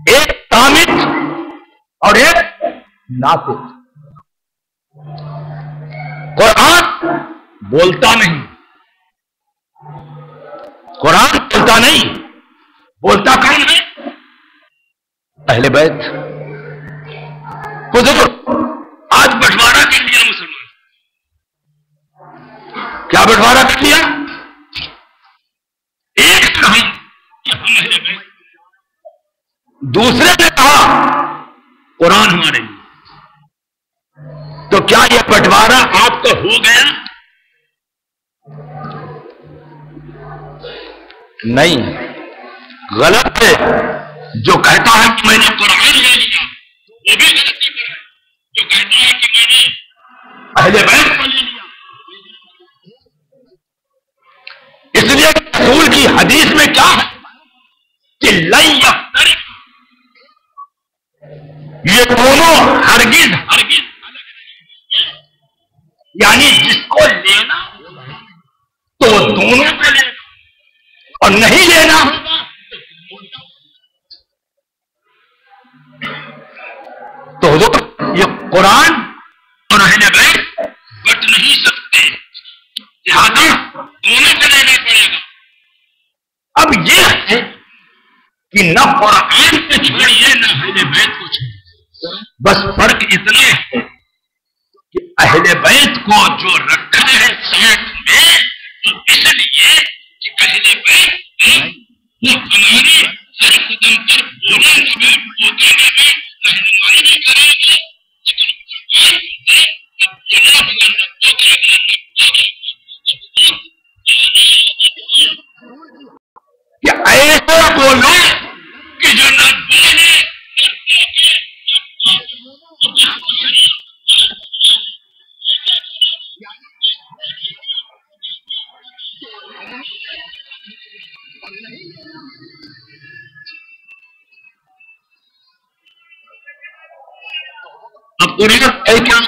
ایک تامت اور ایک ناطق۔ قرآن بولتا نہیں، قرآن بولتا نہیں، بولتا کون ہے؟ اہل بیت۔ حضور آج بٹوارا کر لیا مسلمان، کیا بٹوارا کر لیا؟ ایک کہا کہ ہم اہل بیت، دوسرے نے کہا قرآن ہمارے لیے۔ تو کیا یہ بٹوارا آپ کو ہو گیا؟ نہیں، غلط ہے۔ جو کہتا ہے کہ میں نے قرآن لے لیا وہ بھی غلطی پر ہے، جو کہتا ہے کہ میں نے اہل بیت کو لے لیا۔ اس لیے رسول کی حدیث میں کیا ہے کہ لن یفترق، یہ دونوں ہرگز ہرگز الگ نہیں، یعنی جس کو لینا تو وہ دونوں کو لینا اور نہیں لینا ہوگا تو حضور یہ قرآن اور اہل بیت بٹ نہیں سکتے، لہذا دونوں کو لینا پڑے گا۔ اب یہ ہے کہ نہ قرآن کو چھوڑیے نہ اہل بیت کو چھوڑیے، بس فرق اتنا ہے کہ اہل بیت کو جو رکھا ہے ساتھ میں تو اس لیے کہ اہل بیت وہ ہمارے ہر قدم پر بولنے میں بولنے میں رہنمائی بھی کرے گی، کہ ایسا بولو کہ جو نہ بولے اب قرآن ہے کیا؟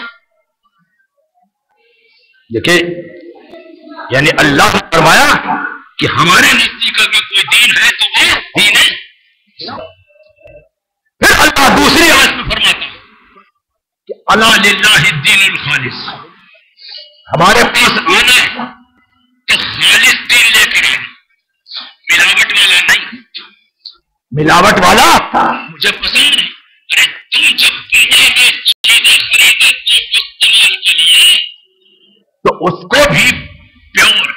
دیکھیں یعنی اللہ نے فرمایا کہ ہمارے نزدیک اگر کوئی دین ہے تو وہ دین ہے۔ پھر اللہ دوسری آیت میں فرماتا ہے کہ الا للہ الدین الخالص، ہمارے پاس آنا ہے تو خالص دین لے کر آنا، ملاوٹ والا نہیں۔ ملاوٹ والا مجھے پسند نہیں۔ ارے تم جب دنیا میں چیزیں خریدتے استعمال کے لیے تو اس کو بھی پیور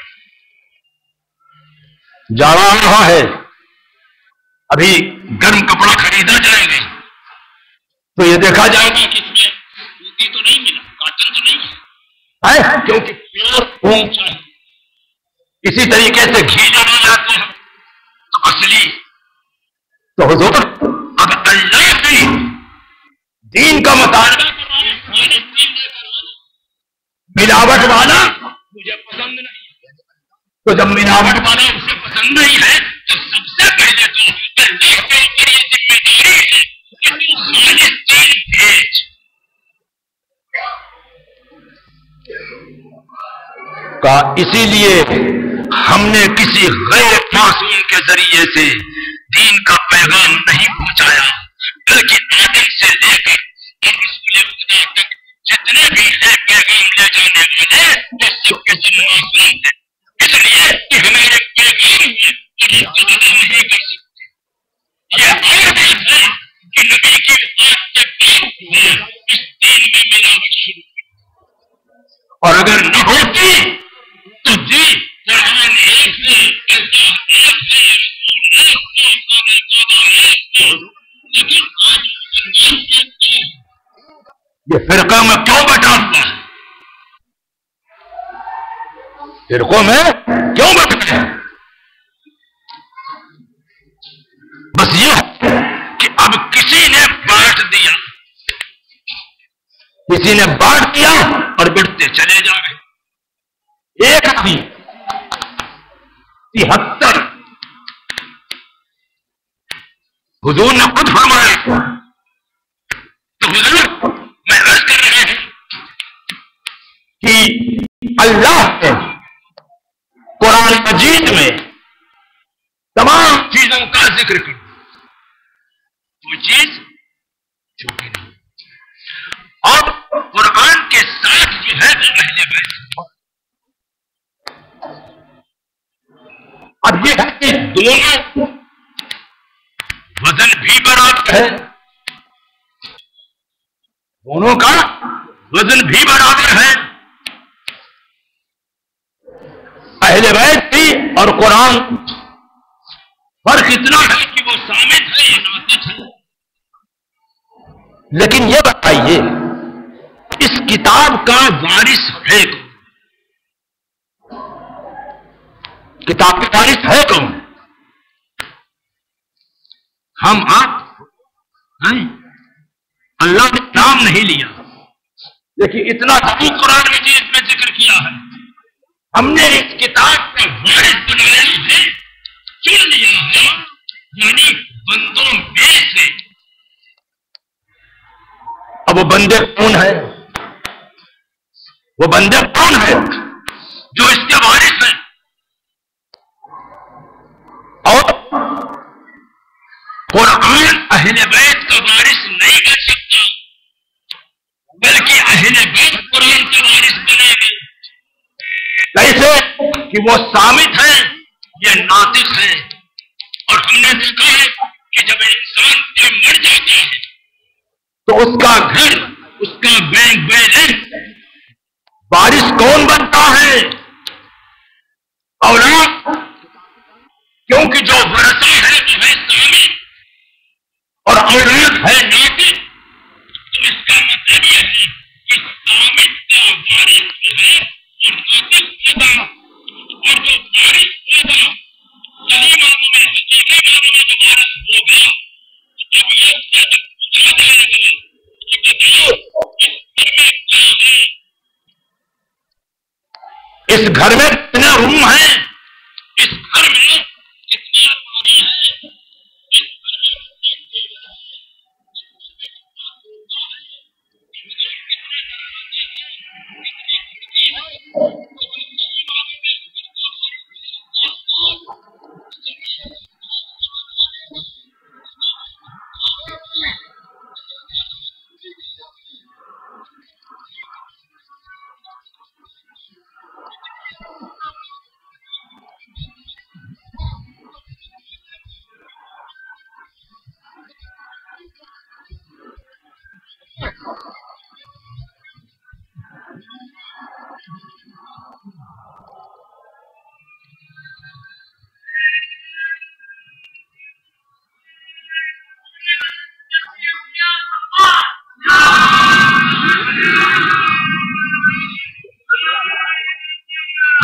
جا رہا ہے۔ ابھی گرم کپڑا خریدا جائے گا تو یہ دیکھا جائے گا کہ اس میں سوتی تو نہیں ملا، کاٹن تو نہیں ہے، کیونکہ پیور اون چاہیے۔ اسی طریقے سے گھی جب جاتے ہیں تو اصلی تو حضور اب اللہ بھی دین کا مطالبہ کر رہا ہے، ملاوٹ والا مجھے پسند نہیں۔ تو جب ملاوٹ والا اسے پسند نہیں ہے تو سب سے پہلے تو اللہ کے اوپر یہ ذمہ داری ہے کہ تو خالص دین بھیج۔ اسی لیے ہم نے کسی غیر معصوم کے ذریعے سے دین کا پیغام نہیں پہنچایا، بلکہ آدم سے لے کر اور رسول خدا تک جتنے بھی ہیں پیغام لے جانے والے وہ سب کے سب معصوم ہیں، اس لیے کہ ہمارے پیغام میں کوئی تبدیلی نہیں کر سکتے۔ یہ اور بات ہے کہ نبی کی وفات کے بعد اس دین میں ملاوٹ شروع ہوئی، اور اگر نہ ہوتی تو جی قرآن ایک ہے، اللہ ایک ہے، رسول ایک ہے، خانہ کعبہ ایک ہے، لیکن آج یہ فرقہ میں کیوں بٹا ہوا ہے؟ فرقوں میں کیوں بٹا ہے؟ بس یہ ہے کہ اب کسی نے بانٹ دیا، کسی نے بانٹ دیا اور بڑھتے چلے جا رہے۔ ایک آدمی 73 حضور نے خود فرمایا، تو حضور میں عرض کر رہے ہیں کہ اللہ نے قرآن مجید میں تمام چیزوں کا ذکر کر وہ چیز چھوٹی نہیں، اور قرآن کے ساتھ جو ہے وہ اہل بیت۔ اب یہ ہے کہ دونوں وزن بھی برابر ہے، دونوں کا وزن بھی برابر ہے، اہل بیت بھی اور قرآن۔ فرق اتنا ہے کہ وہ صامت ہے یا ناطق ہے۔ لیکن یہ بتائیے اس کتاب کا وارث ہے کون؟ کتاب کا وارث ہے کون؟ ہم آپ ہیں؟ اللہ نے نام نہیں لیا، لیکن اتنا ضرور قرآن مجید میں ذکر کیا ہے، ہم نے اس کتاب کا وارث بنایا ہے، چن لیا ہے، یعنی بندوں میں سے۔ اب وہ بندے کون ہیں؟ وہ بندے کون ہیں جو اس کے وارث ہیں؟ اور قرآن اہل بیت کا وارث نہیں بن سکتا، بلکہ اہل بیت قرآن کا وارث بنے گے۔ کیسے کہ وہ صامت ہے، یہ ناطق ہے، اور ہم نے دیکھا ہے کہ جب انسان کوئی مر جاتا ہے تو اس کا گھر، اس کا بینک بیلنس، وارث کون بنتا ہے؟ اولاد، کیونکہ جو ورثہ ہے وہ ہے صامت اور اولاد ہے ناطق، تو اس کا مطلب یہ ہے کہ صامت کا وارث جو ہے وہ ناطق ہوگا، اور جو وارث ہوگا صحیح معنوں میں، حقیقی معنوں میں جو وارث ہوگا، اب یہ سب پوچھا جائے گا کہ بتاؤ اس گھر میں کتنے روم ہیں، اس گھر میں کتنی الماری ہے، اس گھر میں کتنے ٹیبل ہیں، اس گھر میں کتنا سوفا ہے، اس گھر میں کتنے دروازے ہیں، کتنی کھڑکی ہے، تو ہم صحیح معنوں میں گھر کا خرید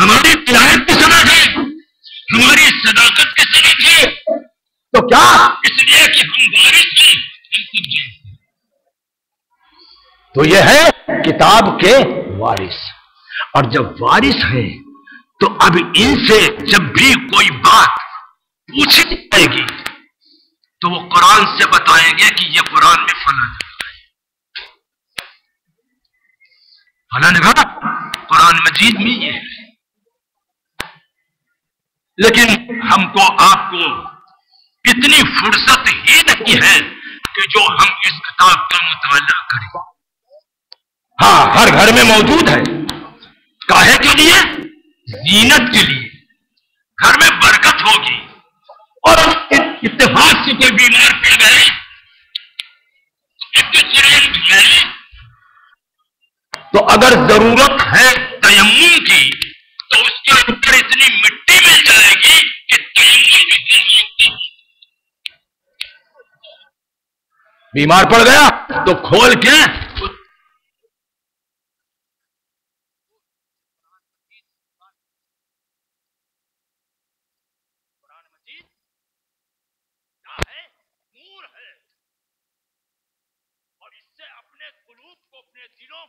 ہماری ولایت کی سمجھ ہے، ہماری صداقت کی سمجھ ہے، تو کیا اس لیے کہ ہم وارث ہیں، ہم سب جانتے ہیں۔ تو یہ ہے کتاب کے وارث، اور جب وارث ہیں تو اب ان سے جب بھی کوئی بات پوچھی جائے گی تو وہ قرآن سے بتائیں گے کہ یہ قرآن میں فلاں جگہ قرآن مجید میں یہ ہے، لیکن ہم کو آپ کو اتنی فرصت ہی نہیں ہے کہ جو ہم اس کتاب کا مطالعہ کریں۔ ہاں، ہر گھر میں موجود ہے، کاہے کے لیے؟ زینت کے لیے، گھر میں برکت ہوگی، اور اتفاق سے کوئی بیمار پڑ گئے تو اگر ضرورت ہے تیمم کی تو اس کے اوپر اتنی مٹی مل جائے گی کہ تیمم بھی کر سکتے ہیں۔ بیمار پڑ گیا تو کھول کے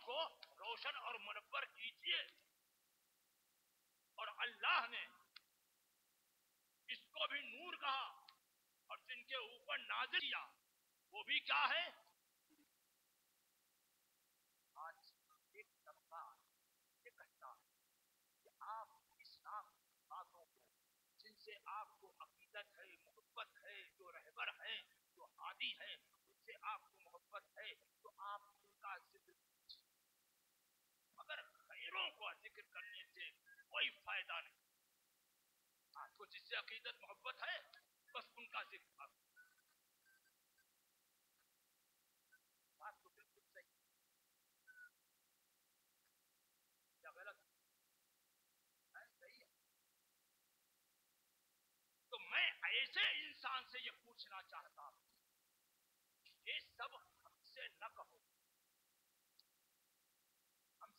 کو روشن اور منور کیجیے، اور اللہ نے اس کو بھی نور کہا، اور جن کے اوپر نازل کیا وہ بھی کیا ہے؟ آج ایک طبقہ یہ کہتا ہے کہ آپ اسلام کی باتوں کو، جن سے آپ کو عقیدت ہے، محبت ہے، جو رہبر ہے، جو ہادی ہے، ان سے آپ کو محبت ہے، تو آپ ان کا ذکر، مگر غیروں کو ذکر کرنے سے کوئی فائدہ نہیں۔ آپ کو جس سے عقیدت محبت ہے بس ان کا ذکر کرو۔ بات تو بالکل صحیح یا غلط؟ صحیح ہے۔ تو میں ایسے انسان سے یہ پوچھنا چاہتا ہوں، یہ سب ہم سے نہ کہو،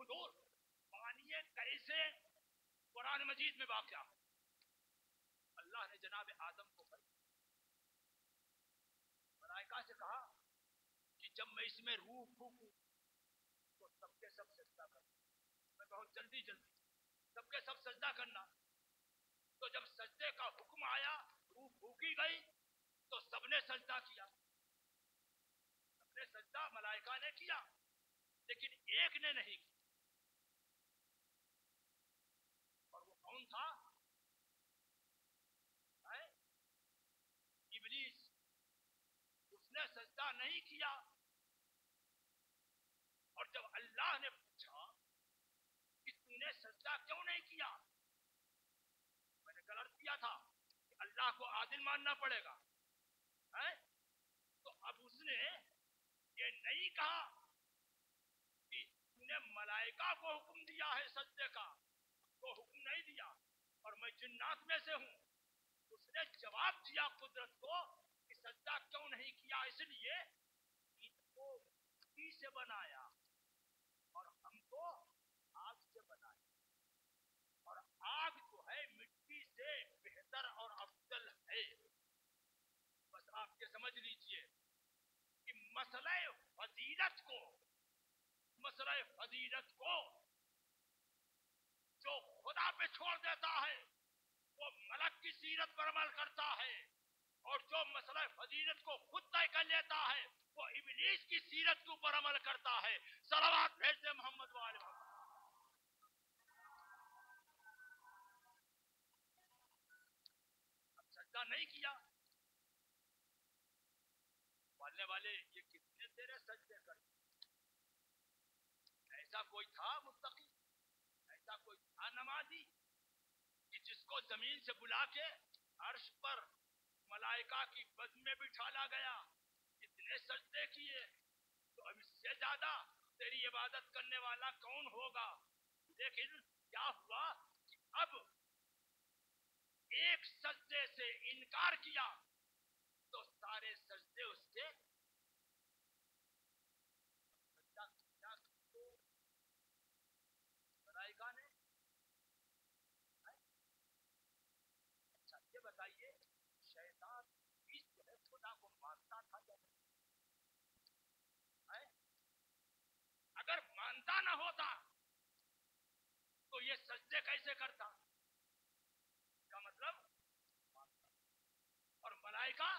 حضور مانیے کیسے قرآن مجید میں واقعہ اللہ نے جناب آدم کو ملائکہ سے کہا کہ جب میں اس میں روح پھونکوں تو سب کے سب سجدہ کرنا. میں بہت جلدی سب کے سب سجدہ کرنا. تو جب سجدے کا حکم آیا روح پھونکی گئی تو سب نے سجدہ کیا. سب نے سجدہ ملائکہ نے کیا لیکن ایک نے نہیں کیا. اور وہ کون تھا؟ ابلیس. اس نے سجدہ نہیں کیا. اور جب اللہ نے پوچھا کہ تو نے سجدہ کیوں نہیں کیا، میں نے غلط کیا تھا کہ اللہ کو عادل ماننا پڑے گا. تو اب اس نے یہ نہیں کہا کہ تو نے ملائکہ کو حکم دیا ہے سجدے کا، وہ حکم نہیں دیا اور میں جنات میں سے ہوں. اس نے جواب دیا قدرت کو کہ سجدہ کیوں نہیں کیا، اس لیے ان کو مٹی سے بنایا اور ہم کو آگ سے بنایا. اور آگ جو ہے مٹی سے بہتر اور افضل ہے. بس آپ یہ سمجھ لیجئے کہ مسئلہ فضیلت کو جو خدا پہ چھوڑ دیتا ہے وہ ملک کی سیرت پر عمل کرتا ہے، اور جو مسئلہ فضیلت کو خود طے کر لیتا ہے وہ ابلیس کی سیرت کے اوپر عمل کرتا ہے. صلوات بھیج دے محمد وآل محمد. اب سجدہ نہیں کیا والنے والے یہ کتنے تیرے سجدے کرتے. ایسا کوئی تھا متقی، ایسا کوئی تھا نمازی کہ جس کو زمین سے بلا کے عرش پر ملائکہ کی بد میں بٹھالا گیا، اتنے سجدے کیے، تو اب اس سے زیادہ تیری عبادت کرنے والا کون ہوگا. لیکن کیا ہوا کہ اب ایک سجدے سے انکار کیا تو سارے سجدے اس سے ملائکہ نے. اچھا یہ بتائیے شیطان اس جو ہے خدا کو مانتا تھا یا نہیں؟ اگر مانتا نہ ہوتا تو یہ سجدے کیسے کرتا؟ کا مطلب مانتا. اور ملائکہ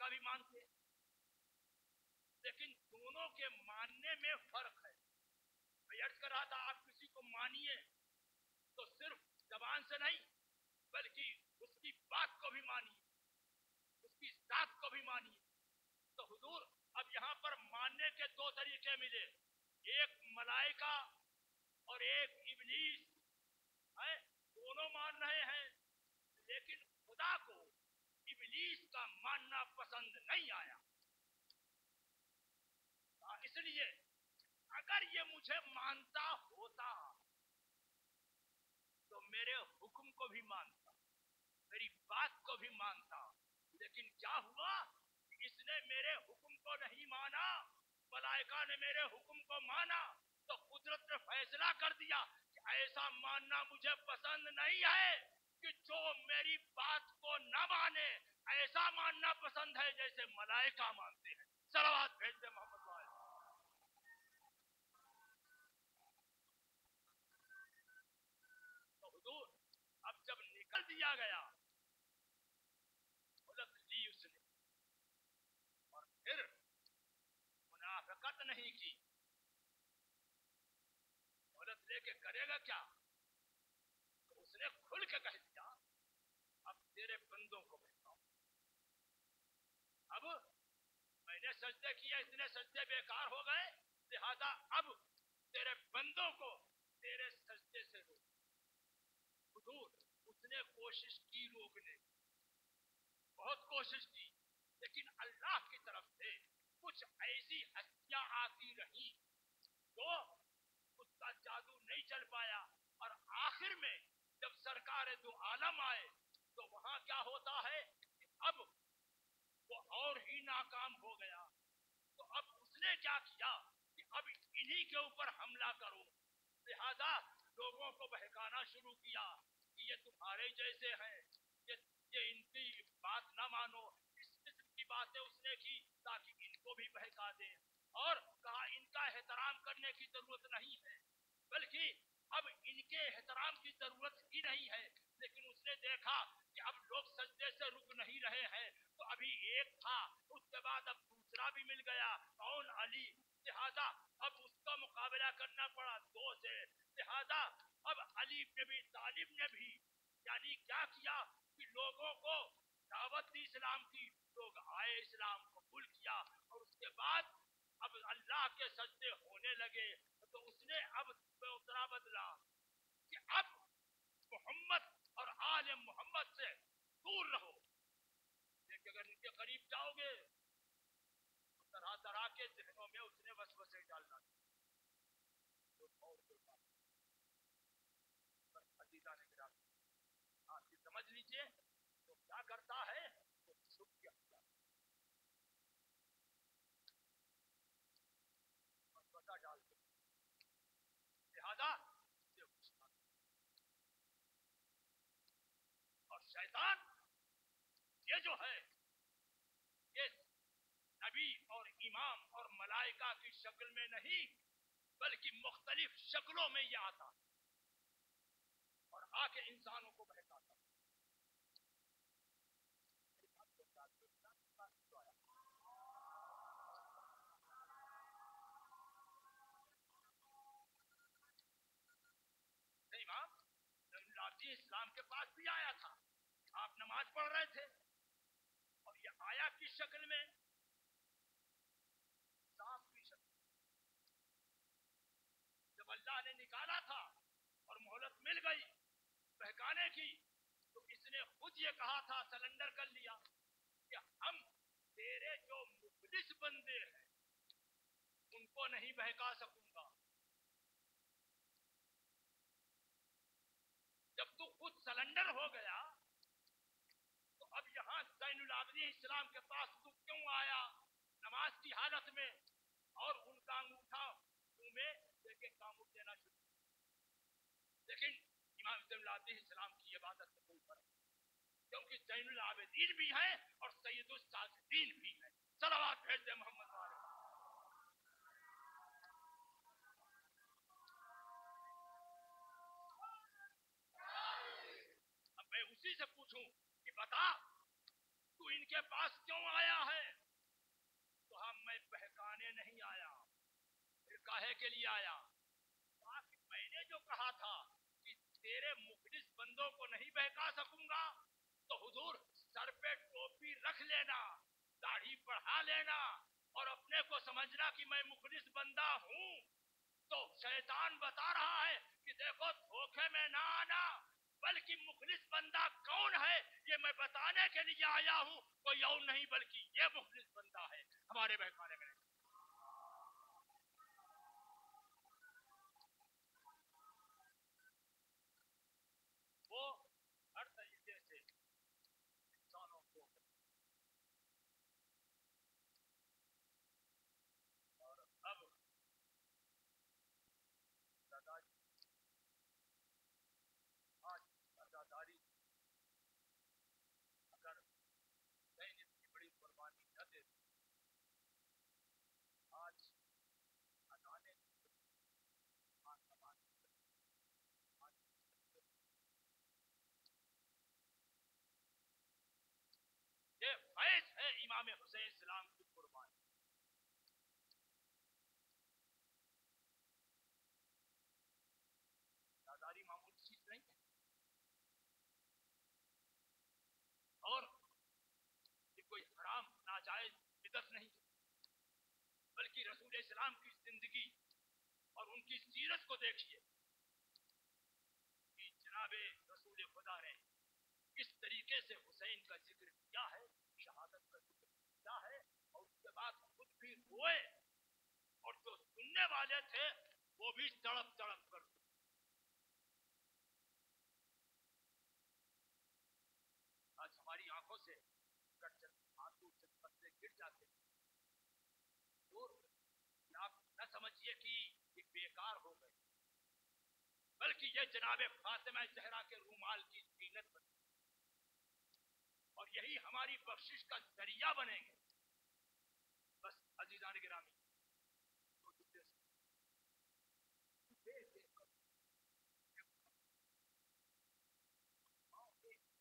بھی مانتے، لیکن دونوں کے ماننے میں فرق ہے. میں عرض کر رہا تھا آپ کسی کو مانیے تو صرف زبان سے نہیں بلکہ اس کی بات کو بھی مانیے، اس کی ذات کو بھی مانیے. تو حضور اب یہاں پر ماننے کے دو طریقے ملے، ایک ملائکہ اور ایک ابلیس. دونوں مان رہے ہیں لیکن خدا کو ابلیس کا ماننا پسند نہیں آیا. اس لیے اگر یہ مجھے مانتا ہوتا تو میرے حکم کو بھی مانتا، میری بات کو بھی مانتا. لیکن کیا ہوا؟ اس نے میرے حکم کو نہیں مانا، ملائکہ نے میرے حکم کو مانا. تو قدرت نے فیصلہ کر دیا کہ ایسا ماننا مجھے پسند نہیں ہے کہ جو میری بات کو نہ مانے. ایسا ماننا پسند ہے جیسے ملائکہ مانتے ہیں. صلوات بھیج دے محمد وآل. تو حضور اب جب نکل دیا گیا مہلت لی اس نے، اور پھر منافقت نہیں کی. مہلت لے کے کرے گا کیا؟ تو اس نے کھل کے کہہ دیا اب تیرے بندوں کو بھیجاؤں. اب میں نے سجدے کیا، اتنے سجدے بیکار ہو گئے، لہذا اب تیرے بندوں کو تیرے سجدے سے روک. حضور اس نے کوشش کی روکنے، بہت کوشش کی، لیکن اللہ کی طرف سے کچھ ایسی ہستیاں آتی رہی جو اس کا جادو نہیں چل پایا. اور آخر میں جب سرکار دو عالم آئے تو وہاں کیا ہوتا ہے کہ اب وہ اور ہی ناکام ہو گیا. تو اب اس نے کیا کیا کہ اب انہی کے اوپر حملہ کرو. لہذا لوگوں کو بہکانا شروع کیا کہ یہ تمہارے جیسے ہیں, یہ ان کی بات نہ مانو. اس قسم کی باتیں اس نے کی تاکہ ان کو بھی بہکا دے, اور کہا ان کا احترام کرنے کی ضرورت نہیں ہے, بلکہ اب ان کے احترام کی ضرورت ہی نہیں ہے. لیکن اس نے دیکھا کہ اب لوگ سجدے سے رک نہیں رہے ہیں, تو ابھی ایک تھا, اس کے بعد اب دوسرا بھی مل گیا, کون؟ علی. لہذا اب اس کا مقابلہ کرنا پڑا دو سے. لہذا اب علی بن ابی طالب نے بھی یعنی کیا کیا کہ لوگوں کو دعوت دی اسلام کی, لوگ آئے, اسلام قبول کیا, اور اس کے بعد اب اللہ کے سجدے ہونے لگے. تو اس نے اب اتنا بدلا کہ اب محمد اور آل محمد سے دور رہو, لیکن اگر ان کے قریب جاؤ گے تو طرح طرح کے ذہنوں میں اس نے وسوسے ڈالنا. عزیزان کرام, آپ یہ سمجھ لیجئے تو کیا کرتا ہے وہ چھپ کے وسوسہ ڈالتے. لہذا اور شیطان یہ جو ہے یہ نبی اور امام اور ملائکہ کی شکل میں نہیں بلکہ مختلف شکلوں میں یہ آتا اور آ کے انسانوں کو بہکاتا. امام نبی اسلام کے پاس بھی آیا تھا, آپ نماز پڑھ رہے تھے اور یہ آیا کس شکل میں؟ سانپ کی شکل. جب اللہ نے نکالا تھا اور مہلت مل گئی بہکانے کی, تو اس نے خود یہ کہا تھا, سلنڈر کر لیا کہ ہم تیرے جو مخلص بندے ہیں ان کو نہیں بہکا سکوں گا. جب تو خود سلنڈر ہو گیا تو اب یہاں زین العابدین اسلام کے پاس تو کیوں آیا نماز کی حالت میں, اور ان کا انگوٹھا منہ میں لے کے کام دینا شروع. لیکن امام زین العابدین اسلام کی عبادت میں کوئی فرق نہیں, کیونکہ زین العابدین بھی ہیں اور سید الساجدین بھی ہیں. صلوات بھیج دے محمد والے. اب میں اسی سے پوچھوں کہ بتا تو ان کے پاس کیوں آیا ہے؟ تو ہم میں بہکانے نہیں آیا, پھر کاہے کے لیے آیا؟ باقی میں نے جو کہا تھا کہ تیرے مخلص بندوں کو نہیں بہکا سکوں گا, تو حضور سر پہ ٹوپی رکھ لینا, داڑھی بڑھا لینا اور اپنے کو سمجھنا کہ میں مخلص بندہ ہوں. تو شیطان بتا رہا ہے کہ دیکھو دھوکے میں نہ آنا, بلکہ مخلص بندہ کون ہے یہ میں بتانے کے لیے آیا ہوں, کوئی اور نہیں بلکہ یہ مخلص بندہ ہے ہمارے بہکانے میں. وہ ہر طریقے سے انسانوں کو اور اب ازاداری اگر زین اتنی بڑی قربانی نہ دے آج ادانے یہ فیض ہے امام حسین اسلام کی قربانی. ازاداری معمولی چیز نہیں ہے, اور یہ کوئی حرام ناجائز بدعت نہیں ہے, بلکہ رسول اسلام کی زندگی اور ان کی سیرت کو دیکھیے کہ جناب رسول خدا نے کس طریقے سے حسین کا ذکر کیا ہے, شہادت کا ذکر کیا ہے, اور اس کے بعد خود بھی روئے اور جو سننے والے تھے وہ بھی تڑپ تڑپ کر. آج ہماری آنکھوں سے آنسو سے گر جاتے ہیں. اور آپ نہ سمجھیے یہ کی کہ بیکار ہو گئے، بلکہ یہ جناب فاطمہ زہرا کے رومال کی زینت بنے اور یہی ہماری بخشش کا ذریعہ بنیں گے. بس عزیزان گرامی،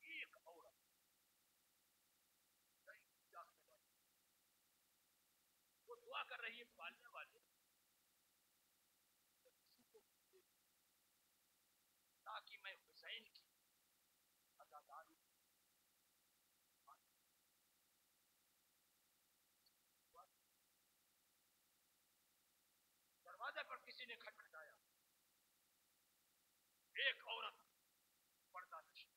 ایک عورت وہ دعا کر رہی ہے پالنے والے تاکہ میں حسین کی عزاداری دروازے پر کسی نے کھٹکھٹایا. ایک عورت پردہ نشی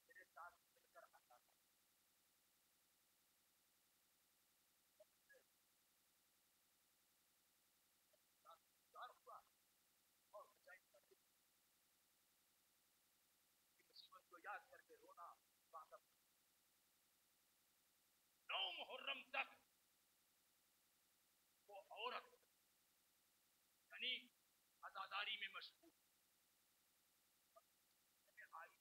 میرے ساتھ مل کر آتا تھا. ہوا اور حسین پر مصیبت کو یاد کر کے رونا واقف. 9 محرم تک وہ عورت یعنی عزاداری میں مشغول آئی.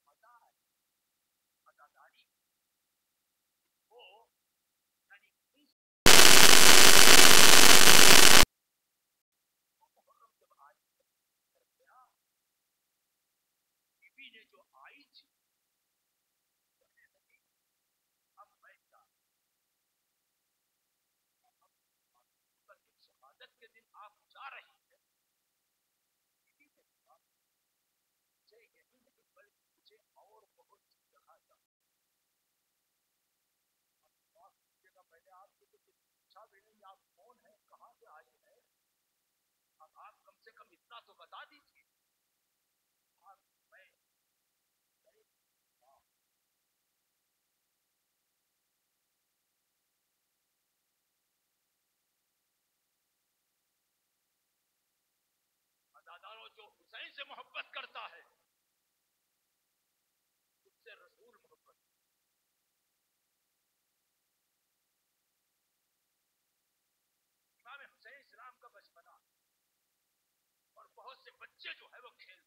مزہ آیا عزاداری وہ یعنی محرم جب آئی بی بی نے جو آئی تھی اب میں کیا شہادت کے دن آپ جا رہی ہیں مجھے یہی نہیں بلکہ مجھے اور بہت سی جگہ جانا. میں نے آپ کو تو کچھ پوچھا بھی نہیں آپ کون ہیں کہاں سے آئی ہیں. اب آپ کم سے کم اتنا تو بتا دیجیے. میں عزاداروں جو حسین سے محبت کرتا ہے اس سے رسول محبت. امام حسین اسلام کا بچپنا اور بہت سے بچے جو ہے وہ کھیل